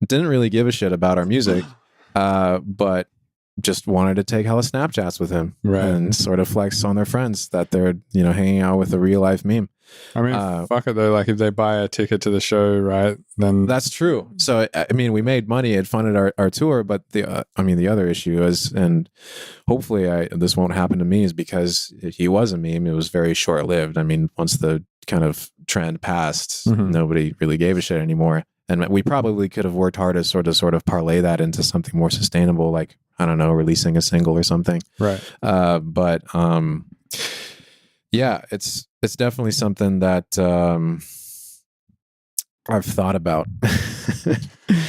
didn't really give a shit about our music, but just wanted to take hella Snapchats with him, Right. And sort of flex on their friends that they're hanging out with a real life meme. I mean, fuck it though. Like if they buy a ticket to the show, right? Then That's true. So I mean, we made money; it funded our tour. But the other issue is, and hopefully this won't happen to me, is because he was a meme. It was very short lived. I mean, once the kind of trend passed, nobody really gave a shit anymore. And we probably could have worked hard to sort of parlay that into something more sustainable, like, I don't know, releasing a single or something. right. But yeah, it's definitely something that I've thought about.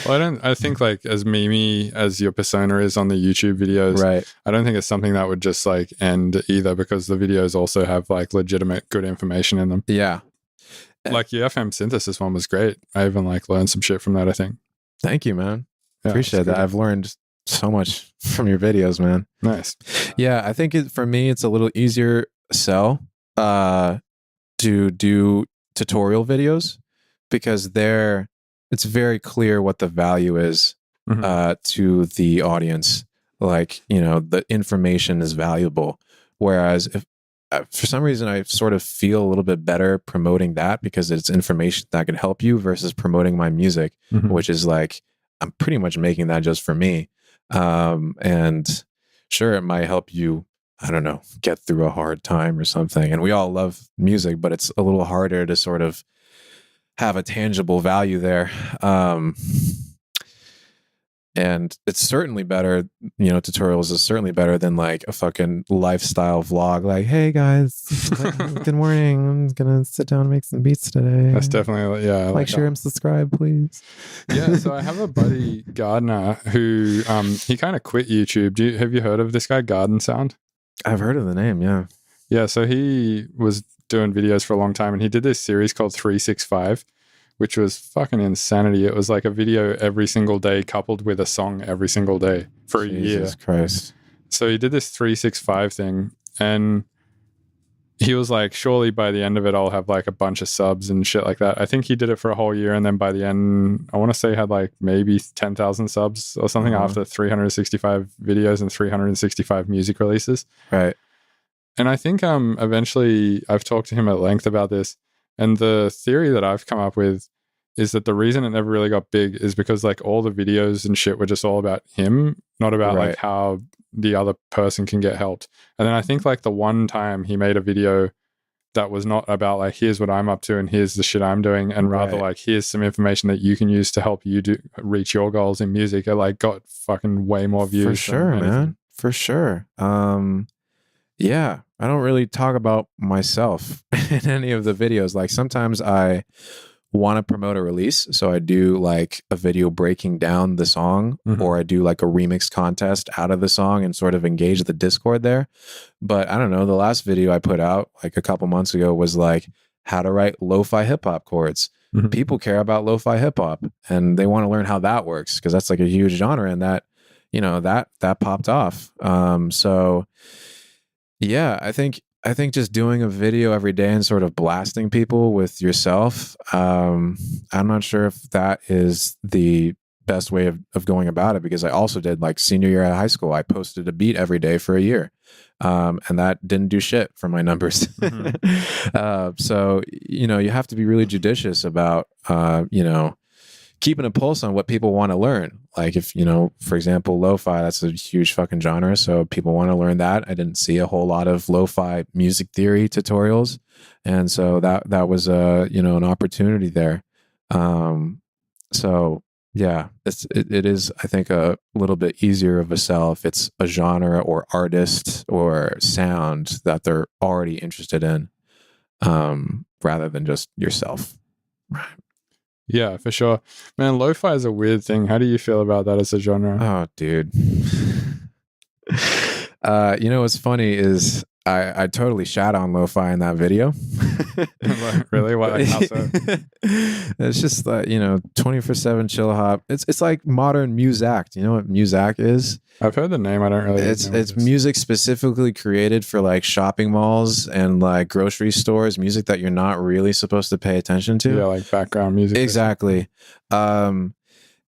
Well, I think like as memey as your persona is on the YouTube videos, Right. I don't think it's something that would just like end either, because the videos also have like legitimate good information in them. Yeah. Like your FM synthesis one was great. I even like learned some shit from that, I think. Thank you, man. Yeah, Appreciate it's that. good. I've learned so much from your videos, man. Nice. Yeah, I think for me, it's a little easier sell to do tutorial videos, because it's very clear what the value is to the audience. Like, the information is valuable. Whereas if for some reason I sort of feel a little bit better promoting that, because it's information that can help you, versus promoting my music, which is like, I'm pretty much making that just for me. And sure, it might help you, I don't know, get through a hard time or something. And we all love music, but it's a little harder to sort of have a tangible value there. And it's certainly better, tutorials is certainly better than like a fucking lifestyle vlog. Like, hey guys, good morning. I'm gonna sit down and make some beats today. That's definitely, yeah. I like, share, and subscribe, please. Yeah, so I have a buddy, Gardner, who he kind of quit YouTube. Have you heard of this guy, Garden Sound? I've heard of the name, yeah. Yeah, so he was doing videos for a long time, and he did this series called 365, which was fucking insanity. It was like a video every single day coupled with a song every single day for a year. Jesus Christ. So he did this 365 thing, and he was like, surely by the end of it, I'll have like a bunch of subs and shit like that. I think he did it for a whole year. And then by the end, I want to say he had like maybe 10,000 subs or something after 365 videos and 365 music releases. Right. And I think eventually I've talked to him at length about this. And the theory that I've come up with is that the reason it never really got big is because like all the videos and shit were just all about him, not about like how the other person can get helped. And then I think like the one time he made a video that was not about like, here's what I'm up to and here's the shit I'm doing, and rather like, here's some information that you can use to help you reach your goals in music, it like got fucking way more views. For sure, man. For sure. Yeah, I don't really talk about myself in any of the videos. Like sometimes I want to promote a release, so I do like a video breaking down the song, or I do like a remix contest out of the song and sort of engage the Discord there. But I don't know, the last video I put out like a couple months ago was like how to write lo-fi hip-hop chords. People care about lo-fi hip-hop and they want to learn how that works, because that's like a huge genre, and that, you know, that popped off. So yeah, I think just doing a video every day and sort of blasting people with yourself, I'm not sure if that is the best way of going about it, because I also did like senior year of high school, I posted a beat every day for a year. And that didn't do shit for my numbers. So, you know, you have to be really judicious about, you know, keeping a pulse on what people want to learn. Like if, you know, for example, lo-fi, that's a huge fucking genre. So people want to learn that. I didn't see a whole lot of lo-fi music theory tutorials. And so that was you know, an opportunity there. So yeah, it is, I think, a little bit easier of a sell if it's a genre or artist or sound that they're already interested in, rather than just yourself. Right. Yeah, for sure. Man, lo-fi is a weird thing. How do you feel about that as a genre? Oh, dude. You know what's funny is I totally shat on lo-fi in that video. Really? Why? How so? It's just like, you know, 24/7 chill hop. It's like modern Muzak. You know what Muzak is? I've heard the name. I don't really know. It's music specifically created for like shopping malls and like grocery stores, music that you're not really supposed to pay attention to. Yeah, like background music. Exactly. Yeah,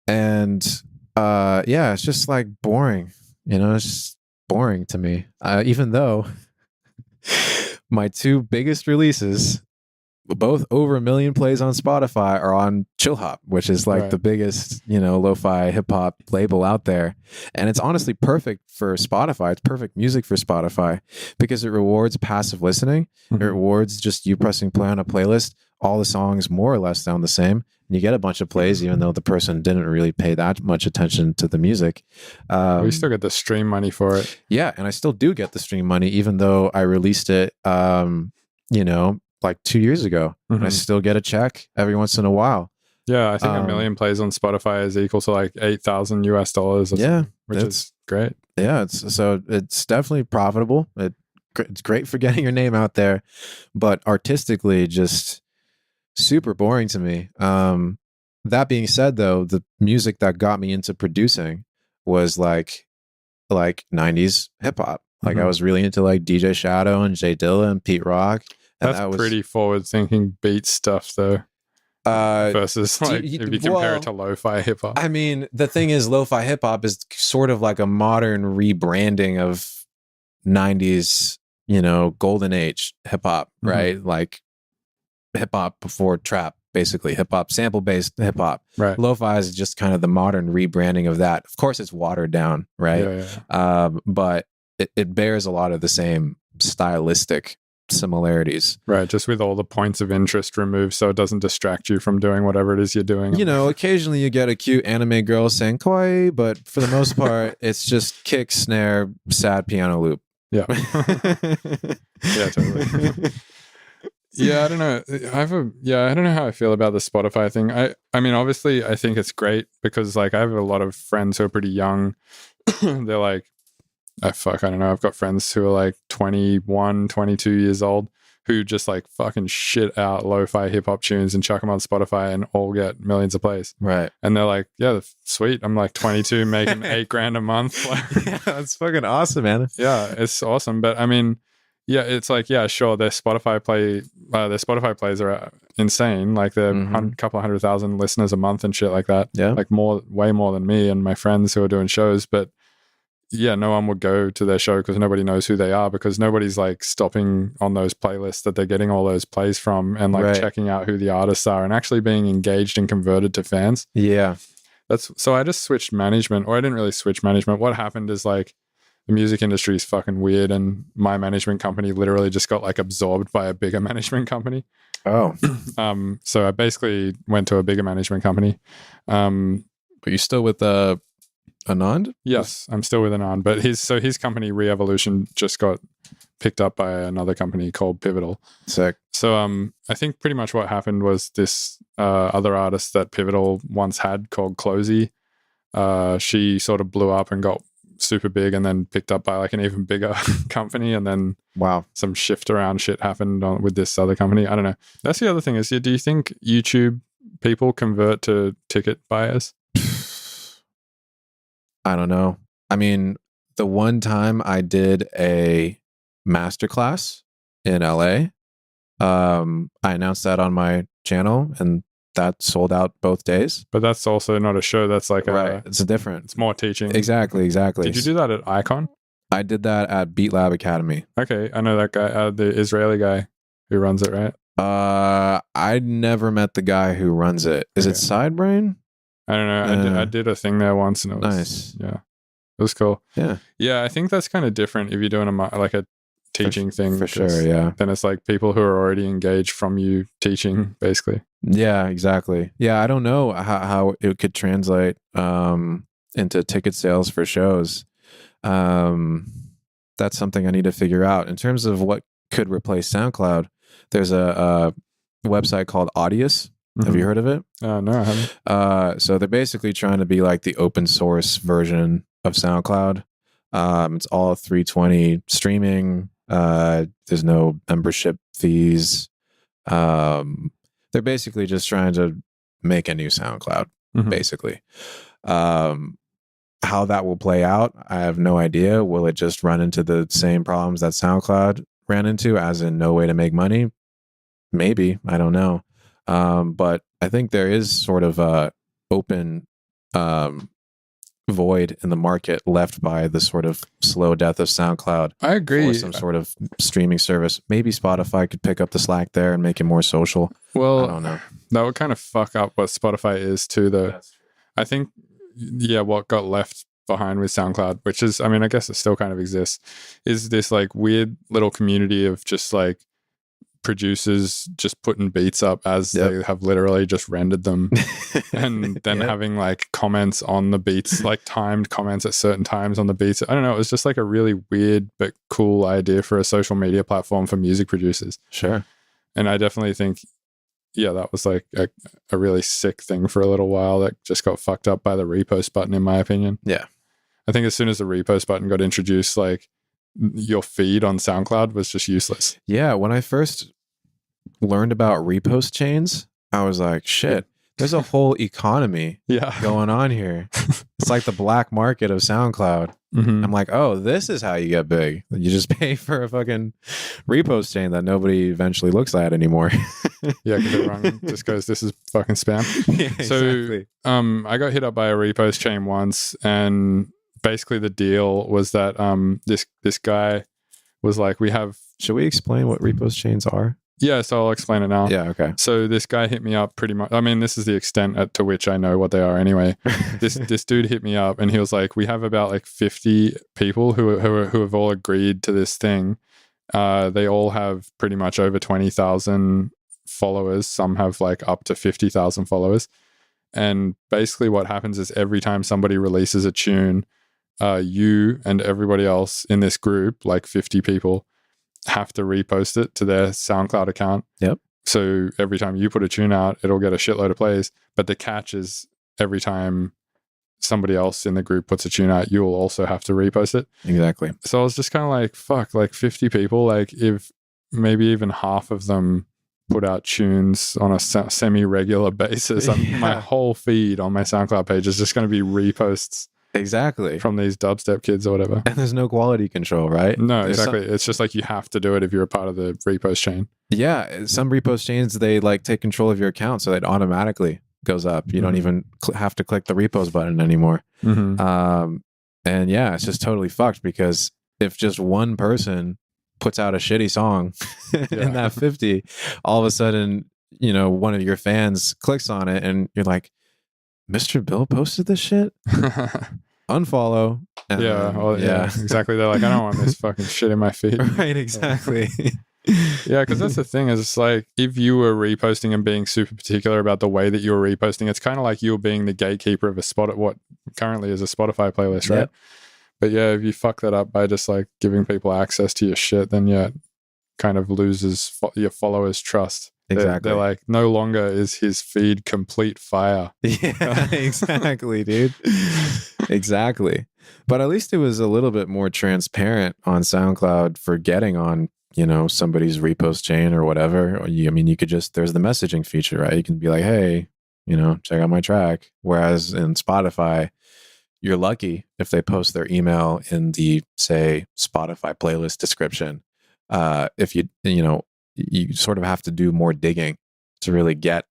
it's just like boring. You know, it's just boring to me. Even though my two biggest releases, both over 1 million plays on Spotify, are on Chill Hop, which is like the biggest, you know, lo-fi hip hop label out there. And it's honestly perfect for Spotify. It's perfect music for Spotify because it rewards passive listening. It rewards just you pressing play on a playlist. All the songs more or less sound the same. And you get a bunch of plays, even though the person didn't really pay that much attention to the music. We still get the stream money for it. Yeah, and I still do get the stream money, even though I released it, you know, like 2 years ago. And I still get a check every once in a while. Yeah, I think 1 million plays on Spotify is equal to like $8,000 US or something, which is great. Yeah, it's definitely profitable. It's great for getting your name out there, but artistically, just super boring to me. That being said, though, the music that got me into producing was like 90s hip hop. Like I was really into like DJ Shadow and Jay Dilla and Pete Rock. And that was pretty forward thinking beat stuff though. Versus like if you compare it to lo-fi hip hop. I mean, the thing is, lo-fi hip hop is sort of like a modern rebranding of 90s, you know, golden age hip hop, right? Like hip hop before trap, basically hip hop, sample based hip hop. Right. Lo-fi is just kind of the modern rebranding of that. Of course, it's watered down, right? Yeah. But it bears a lot of the same stylistic similarities, right? Just with all the points of interest removed, so it doesn't distract you from doing whatever it is you're doing. You know, occasionally you get a cute anime girl saying kawaii, but for the most part, it's just kick, snare, sad piano loop. Yeah. Yeah, totally. Yeah, I don't know. I don't know how I feel about the Spotify thing. I mean, obviously, I think it's great because, like, I have a lot of friends who are pretty young. They're like, I don't know. I've got friends who are like 21, 22 years old who just like fucking shit out lo-fi hip hop tunes and chuck them on Spotify and all get millions of plays. Right. And they're like, yeah, sweet. I'm like 22 making $8,000 a month. Yeah, that's fucking awesome, man. Yeah, it's awesome. But I mean, yeah, it's like, yeah, sure. Their Spotify plays are insane. Like they're couple 100,000 listeners a month and shit like that. Yeah. Like way more than me and my friends who are doing shows. But yeah, no one would go to their show because nobody knows who they are, because nobody's like stopping on those playlists that they're getting all those plays from and like checking out who the artists are and actually being engaged and converted to fans. Yeah. So I just switched management, or I didn't really switch management. What happened is like the music industry is fucking weird, and my management company literally just got like absorbed by a bigger management company. Oh. So I basically went to a bigger management company. But you're still with Anand? Yes, I'm still with Anand, but his company Re-Evolution just got picked up by another company called Pivotal. Sick. So I think pretty much what happened was this other artist that Pivotal once had called Closey, she sort of blew up and got super big and then picked up by like an even bigger company, and then some shift around shit happened with this other company. I don't know. That's the other thing is, do you think YouTube people convert to ticket buyers? I don't know. I mean, the one time I did a masterclass in LA, I announced that on my channel and that sold out both days. But that's also not a show. That's like it's a different. It's more teaching. Exactly. Did you do that at Icon? I did that at Beat Lab Academy. Okay, I know that guy, the Israeli guy who runs it, right? I never met the guy who runs it. Is it Sidebrain? I don't know. I did a thing there once, and it was nice. Yeah, it was cool. Yeah. I think that's kind of different if you're doing a teaching thing for sure. Yeah. Then it's like people who are already engaged from you teaching, basically. Yeah, exactly. Yeah, I don't know how it could translate into ticket sales for shows. That's something I need to figure out. In terms of what could replace SoundCloud, there's a website called Audius. Have you heard of it? No, I haven't. So they're basically trying to be like the open source version of SoundCloud. It's all 320 streaming. There's no membership fees. They're basically just trying to make a new SoundCloud, basically. How that will play out, I have no idea. Will it just run into the same problems that SoundCloud ran into, as in no way to make money? Maybe. I don't know. But I think there is sort of a open void in the market left by the sort of slow death of SoundCloud. I agree. Or some sort of streaming service. Maybe Spotify could pick up the slack there and make it more social. Well, I don't know. That would kind of fuck up what Spotify is too, though. I think, what got left behind with SoundCloud, which is, I mean, I guess it still kind of exists, is this like weird little community of just like producers just putting beats up as they have literally just rendered them and then having like comments on the beats, like timed comments at certain times on the beats. I don't know, it was just like a really weird but cool idea for a social media platform for music producers. Sure. And I definitely think that was like a really sick thing for a little while that just got fucked up by the repost button, in my opinion. Yeah. I think as soon as the repost button got introduced, like your feed on SoundCloud was just useless. Yeah, when I first learned about repost chains, I was like, shit, there's a whole economy going on here. It's like the black market of SoundCloud. I'm like, oh, this is how you get big. You just pay for a fucking repost chain that nobody eventually looks at anymore. Yeah, because everyone just goes, this is fucking spam. Yeah, exactly. So I got hit up by a repost chain once, and basically the deal was that this guy was like, should we explain what repost chains are? Yeah, so I'll explain it now. Yeah, okay. So this guy hit me up pretty much. I mean, this is the extent to which I know what they are anyway. This dude hit me up and he was like, we have about like 50 people who have all agreed to this thing. They all have pretty much over 20,000 followers. Some have like up to 50,000 followers. And basically what happens is every time somebody releases a tune, you and everybody else in this group, like 50 people, have to repost it to their SoundCloud account. Yep. So every time you put a tune out, it'll get a shitload of plays. But the catch is every time somebody else in the group puts a tune out, you will also have to repost it. Exactly. So I was just kind of like, fuck, like 50 people. Like if maybe even half of them put out tunes on a semi-regular basis. My whole feed on my SoundCloud page is just going to be reposts Exactly. from these dubstep kids or whatever. And there's no quality control, right? No, exactly. It's just like you have to do it if you're a part of the repost chain. Yeah, some repost chains, they like take control of your account, so it automatically goes up. You don't even have to click the repost button anymore. And yeah, it's just totally fucked, because if just one person puts out a shitty song in that 50, all of a sudden, you know, one of your fans clicks on it and you're like, Mr. Bill posted this shit? Unfollow. And yeah, exactly. They're like, I don't want this fucking shit in my feed. Right, exactly. Yeah, because that's the thing, is it's like, if you were reposting and being super particular about the way that you were reposting, it's kind of like you were being the gatekeeper of what currently is a Spotify playlist, right? Yep. But yeah, if you fuck that up by just like giving people access to your shit, then yeah, it kind of loses your followers' trust. Exactly. They're like, no longer is his feed complete fire. Yeah, exactly, dude. Exactly. But at least it was a little bit more transparent on SoundCloud for getting on, you know, somebody's repost chain or whatever. Or you could just, there's the messaging feature, right? You can be like, hey, you know, check out my track. Whereas in Spotify, you're lucky if they post their email in the, say, Spotify playlist description. If you sort of have to do more digging to really get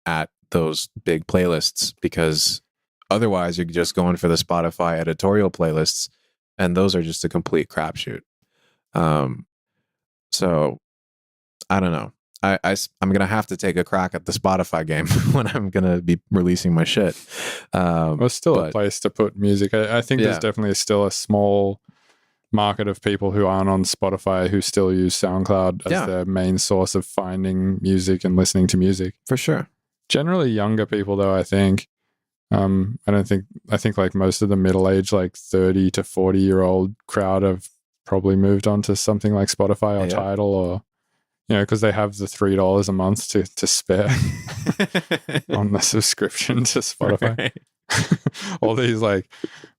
at those big playlists, because otherwise you're just going for the Spotify editorial playlists, and those are just a complete crapshoot. So I don't know. I'm gonna have to take a crack at the Spotify game when I'm gonna be releasing my shit. Well, it's still a place to put music. I think there's definitely still a small market of people who aren't on Spotify who still use SoundCloud as their main source of finding music and listening to music. For sure. Generally younger people, though, I think. I think like most of the middle-aged, like 30 to 40-year-old crowd have probably moved on to something like Spotify or Tidal, or, you know, because they have the $3 a month to spare on the subscription to Spotify. Right. All these like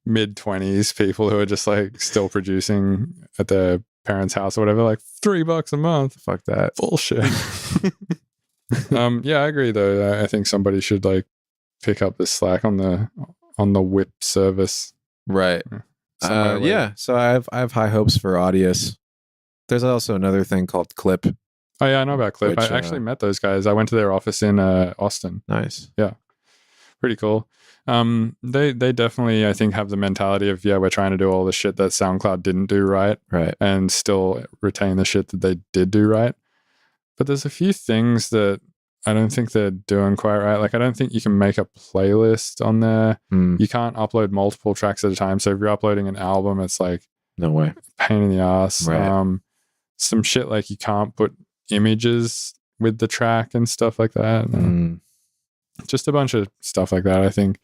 mid-20s people who are just like still producing at their parents' house or whatever, like $3 a month. Fuck that bullshit. Yeah, I agree though. I think somebody should like pick up the slack on the whip service. Right. Yeah. So I have high hopes for Audius. There's also another thing called Clip. Oh yeah, I know about Clip. Which, I actually met those guys. I went to their office in Austin. Nice. Yeah. Pretty cool. They definitely, I think, have the mentality of, we're trying to do all the shit that SoundCloud didn't do right, and still retain the shit that they did do right. But there's a few things that I don't think they're doing quite right. Like, I don't think you can make a playlist on there. You can't upload multiple tracks at a time. So if you're uploading an album, it's like, no way, pain in the ass. Right. Some shit like you can't put images with the track and stuff like that. Just a bunch of stuff like that, I think,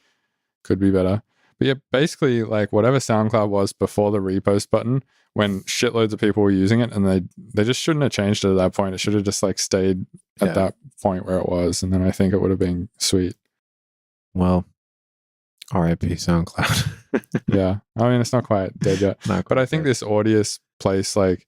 could be better. But yeah, basically, like, whatever SoundCloud was before the repost button, when shitloads of people were using it, and they just shouldn't have changed it at that point. It should have just like stayed at that point where it was, and then I think it would have been sweet. Well, RIP SoundCloud. Yeah, I mean, it's not quite dead yet. But I think this Audius place, like,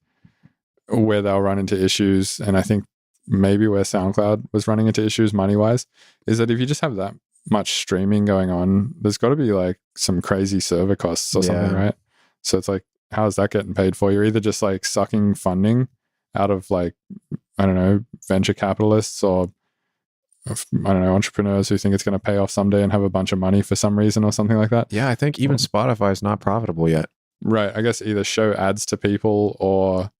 where they'll run into issues, and I think maybe where SoundCloud was running into issues money-wise, is that if you just have that much streaming going on, there's got to be like some crazy server costs or something, right? So it's like, how's that getting paid for? You're either just like sucking funding out of, like, I don't know, venture capitalists, or I don't know, entrepreneurs who think it's going to pay off someday and have a bunch of money for some reason or something like that. Yeah, I think even Spotify is not profitable yet. Right. I guess either show ads to people or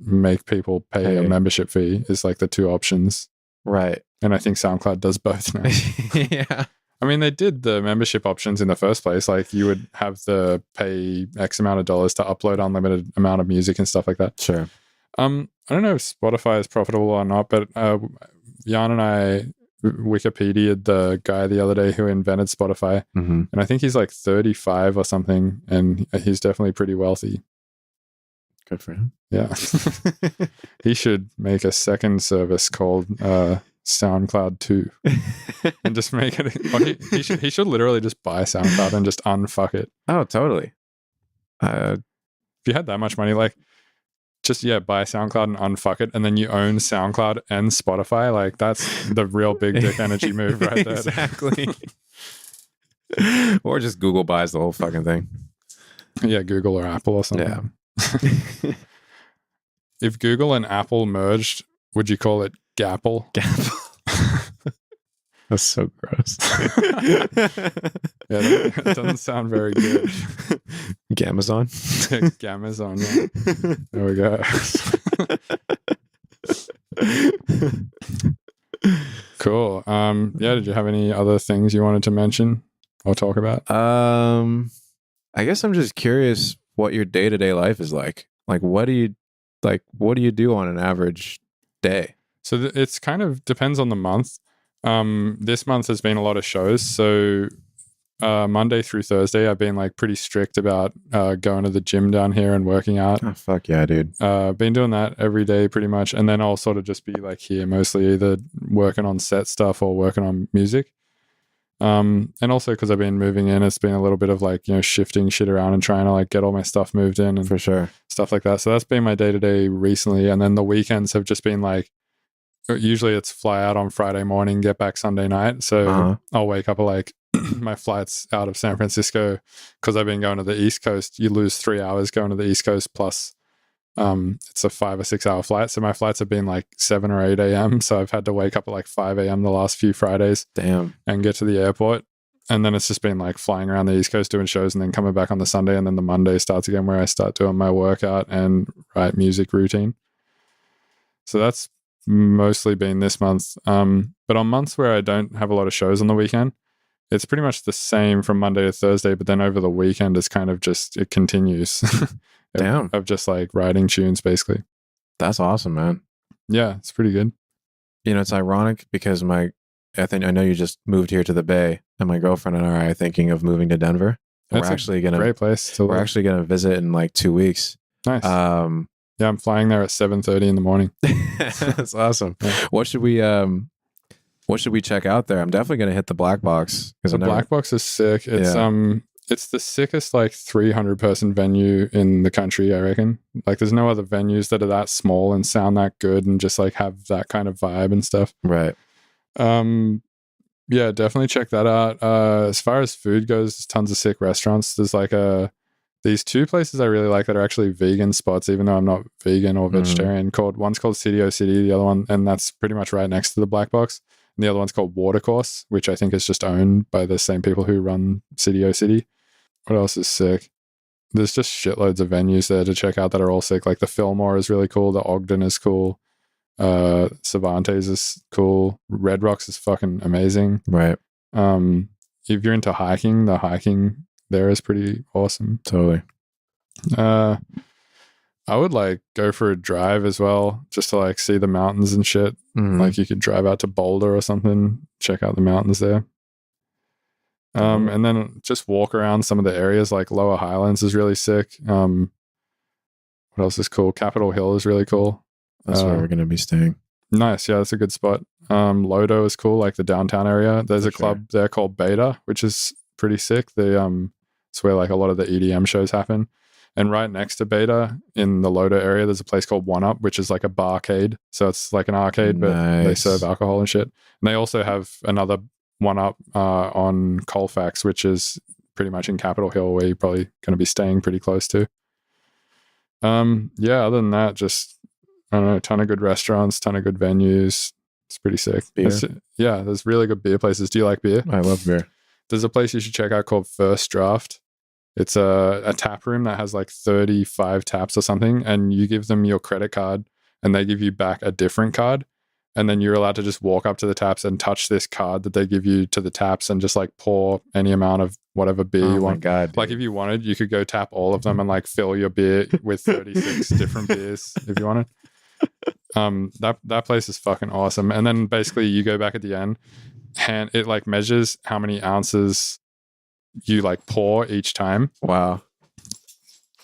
make people pay a membership fee is like the two options. Right. And I think SoundCloud does both now. Yeah. I mean, they did the membership options in the first place. Like, you would have the pay X amount of dollars to upload unlimited amount of music and stuff like that. Sure. I don't know if Spotify is profitable or not, but Jan and I Wikipedia'd the guy the other day who invented Spotify. And I think he's like 35 or something, and he's definitely pretty wealthy. Good for him. Yeah. He should make a second service called SoundCloud 2 and just make it. Well, he should literally just buy SoundCloud and just unfuck it. Oh, totally. If you had that much money, like, just buy SoundCloud and unfuck it, and then you own SoundCloud and Spotify. Like that's the real big dick energy move right there. Exactly. Or just Google buys the whole fucking thing. Yeah, Google or Apple or something. Yeah. If Google and Apple merged, would you call it Gapple? That's so gross. Yeah, it doesn't sound very good. Gamazon? Gamazon, yeah. There we go. Cool. Did you have any other things you wanted to mention or talk about? I guess I'm just curious what your day-to-day life is like. Like what do you do on an average day? So it's kind of depends on the month. This month has been a lot of shows. So Monday through Thursday, I've been like pretty strict about going to the gym down here and working out. Oh, fuck yeah, dude. Been doing that every day pretty much. And then I'll sort of just be like here mostly either working on set stuff or working on music. And also because I've been moving in, it's been a little bit of like, shifting shit around and trying to like get all my stuff moved in and for sure stuff like that. So that's been my day-to-day recently. And then the weekends have just been like, usually it's fly out on Friday morning, get back Sunday night. So I'll wake up at like my flight's out of San Francisco because I've been going to the East Coast. You lose 3 hours going to the East Coast plus it's a 5 or 6 hour flight. So my flights have been like 7 or 8 a.m. So I've had to wake up at like 5 a.m. the last few Fridays. Damn. And get to the airport. And then it's just been like flying around the East Coast doing shows and then coming back on the Sunday. And then the Monday starts again where I start doing my workout and write music routine. So that's mostly been this month. But on months where I don't have a lot of shows on the weekend, it's pretty much the same from Monday to Thursday. But then over the weekend, it's kind of just, it continues. Damn. Of just like writing tunes basically. That's awesome, man. Yeah, it's pretty good. It's ironic because I know you just moved here to the Bay, and my girlfriend and I are thinking of moving to Denver. That's a great place. We're actually gonna visit in like 2 weeks. Nice. Yeah, I'm flying there at 7:30 in the morning. That's awesome. Yeah. What should we check out there? I'm definitely gonna hit the Black Box because the Black Box is sick. It's the sickest like 300 person venue in the country, I reckon. Like there's no other venues that are that small and sound that good and just like have that kind of vibe and stuff. Right. Yeah, definitely check that out. As far as food goes, there's tons of sick restaurants. There's like these 2 places I really like that are actually vegan spots, even though I'm not vegan or vegetarian. One's called City City, the other one, and that's pretty much right next to the Black Box. And the other one's called Watercourse, which I think is just owned by the same people who run City City. What else is sick? There's just shitloads of venues there to check out that are all sick. Like the Fillmore is really cool. The Ogden is cool. Cervantes is cool. Red Rocks is fucking amazing. Right. If you're into hiking, the hiking there is pretty awesome. Totally. I would like go for a drive as well, just to like see the mountains and shit. Like you could drive out to Boulder or something, check out the mountains there. And then just walk around some of the areas like Lower Highlands is really sick. What else is cool? Capitol Hill is really cool. That's where we're going to be staying. Nice. Yeah, that's a good spot. Lodo is cool, like the downtown area. There's a club there called Beta, which is pretty sick. It's where like a lot of the EDM shows happen. And right next to Beta in the Lodo area, there's a place called One Up, which is like a barcade. So it's like an arcade, but they serve alcohol and shit. And they also have another One Up on Colfax, which is pretty much in Capitol Hill, where you're probably going to be staying pretty close to. Other than that, just I don't know, a ton of good restaurants, ton of good venues. It's pretty sick. There's really good beer places. Do you like beer? I love beer. There's a place you should check out called First Draft. It's a tap room that has like 35 taps or something, and you give them your credit card and they give you back a different card. And then you're allowed to just walk up to the taps and touch this card that they give you to the taps and just like pour any amount of whatever beer you want. God, dude. Like if you wanted, you could go tap all of them and like fill your beer with 36 different beers if you wanted. That place is fucking awesome. And then basically you go back at the end and it like measures how many ounces you like pour each time. Wow.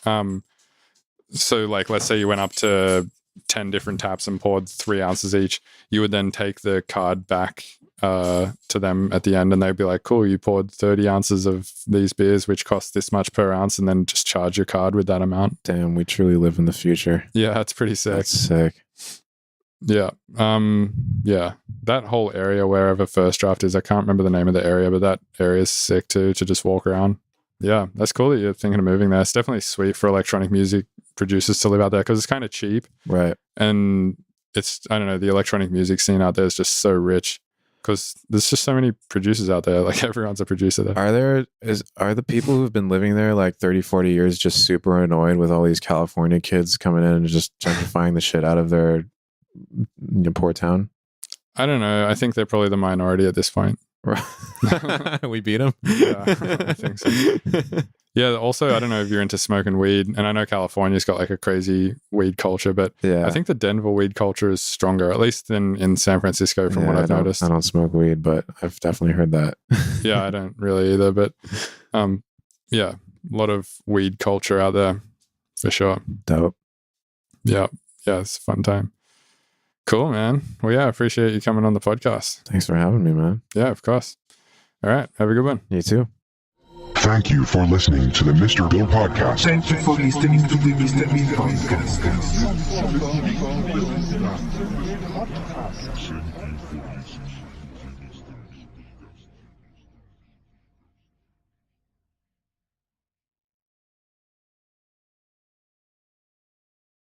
So like let's say you went up to 10 different taps and poured 3 ounces each, you would then take the card back to them at the end, and they'd be like, cool, you poured 30 ounces of these beers which cost this much per ounce, and then just charge your card with that amount. Damn, we truly live in the future. Yeah, it's pretty sick. That's sick. Yeah. Yeah. That whole area wherever First Draft is, I can't remember the name of the area, but that area is sick too, to just walk around. Yeah, that's cool that you're thinking of moving there. It's definitely sweet for electronic music producers to live out there because it's kind of cheap. Right. And it's, I don't know, the electronic music scene out there is just so rich because there's just so many producers out there. Like everyone's a producer there. Are the people who've been living there like 30, 40 years just super annoyed with all these California kids coming in and just gentrifying the shit out of their poor town? I don't know. I think they're probably the minority at this point. We beat them. Yeah, I think so. Yeah. Also, I don't know if you're into smoking weed, and I know California's got like a crazy weed culture, but Yeah. I think the Denver weed culture is stronger, at least than in San Francisco, from what I've noticed. I don't smoke weed, but I've definitely heard that. Yeah, I don't really either, but yeah, a lot of weed culture out there for sure. Dope. Yeah, it's a fun time. Cool, man. Well, yeah, I appreciate you coming on the podcast. Thanks for having me, man. Yeah, of course. All right, have a good one. You too. Thank you for listening to the Mr. Bill Podcast. Thank you for listening to the Mr. Bill Podcast.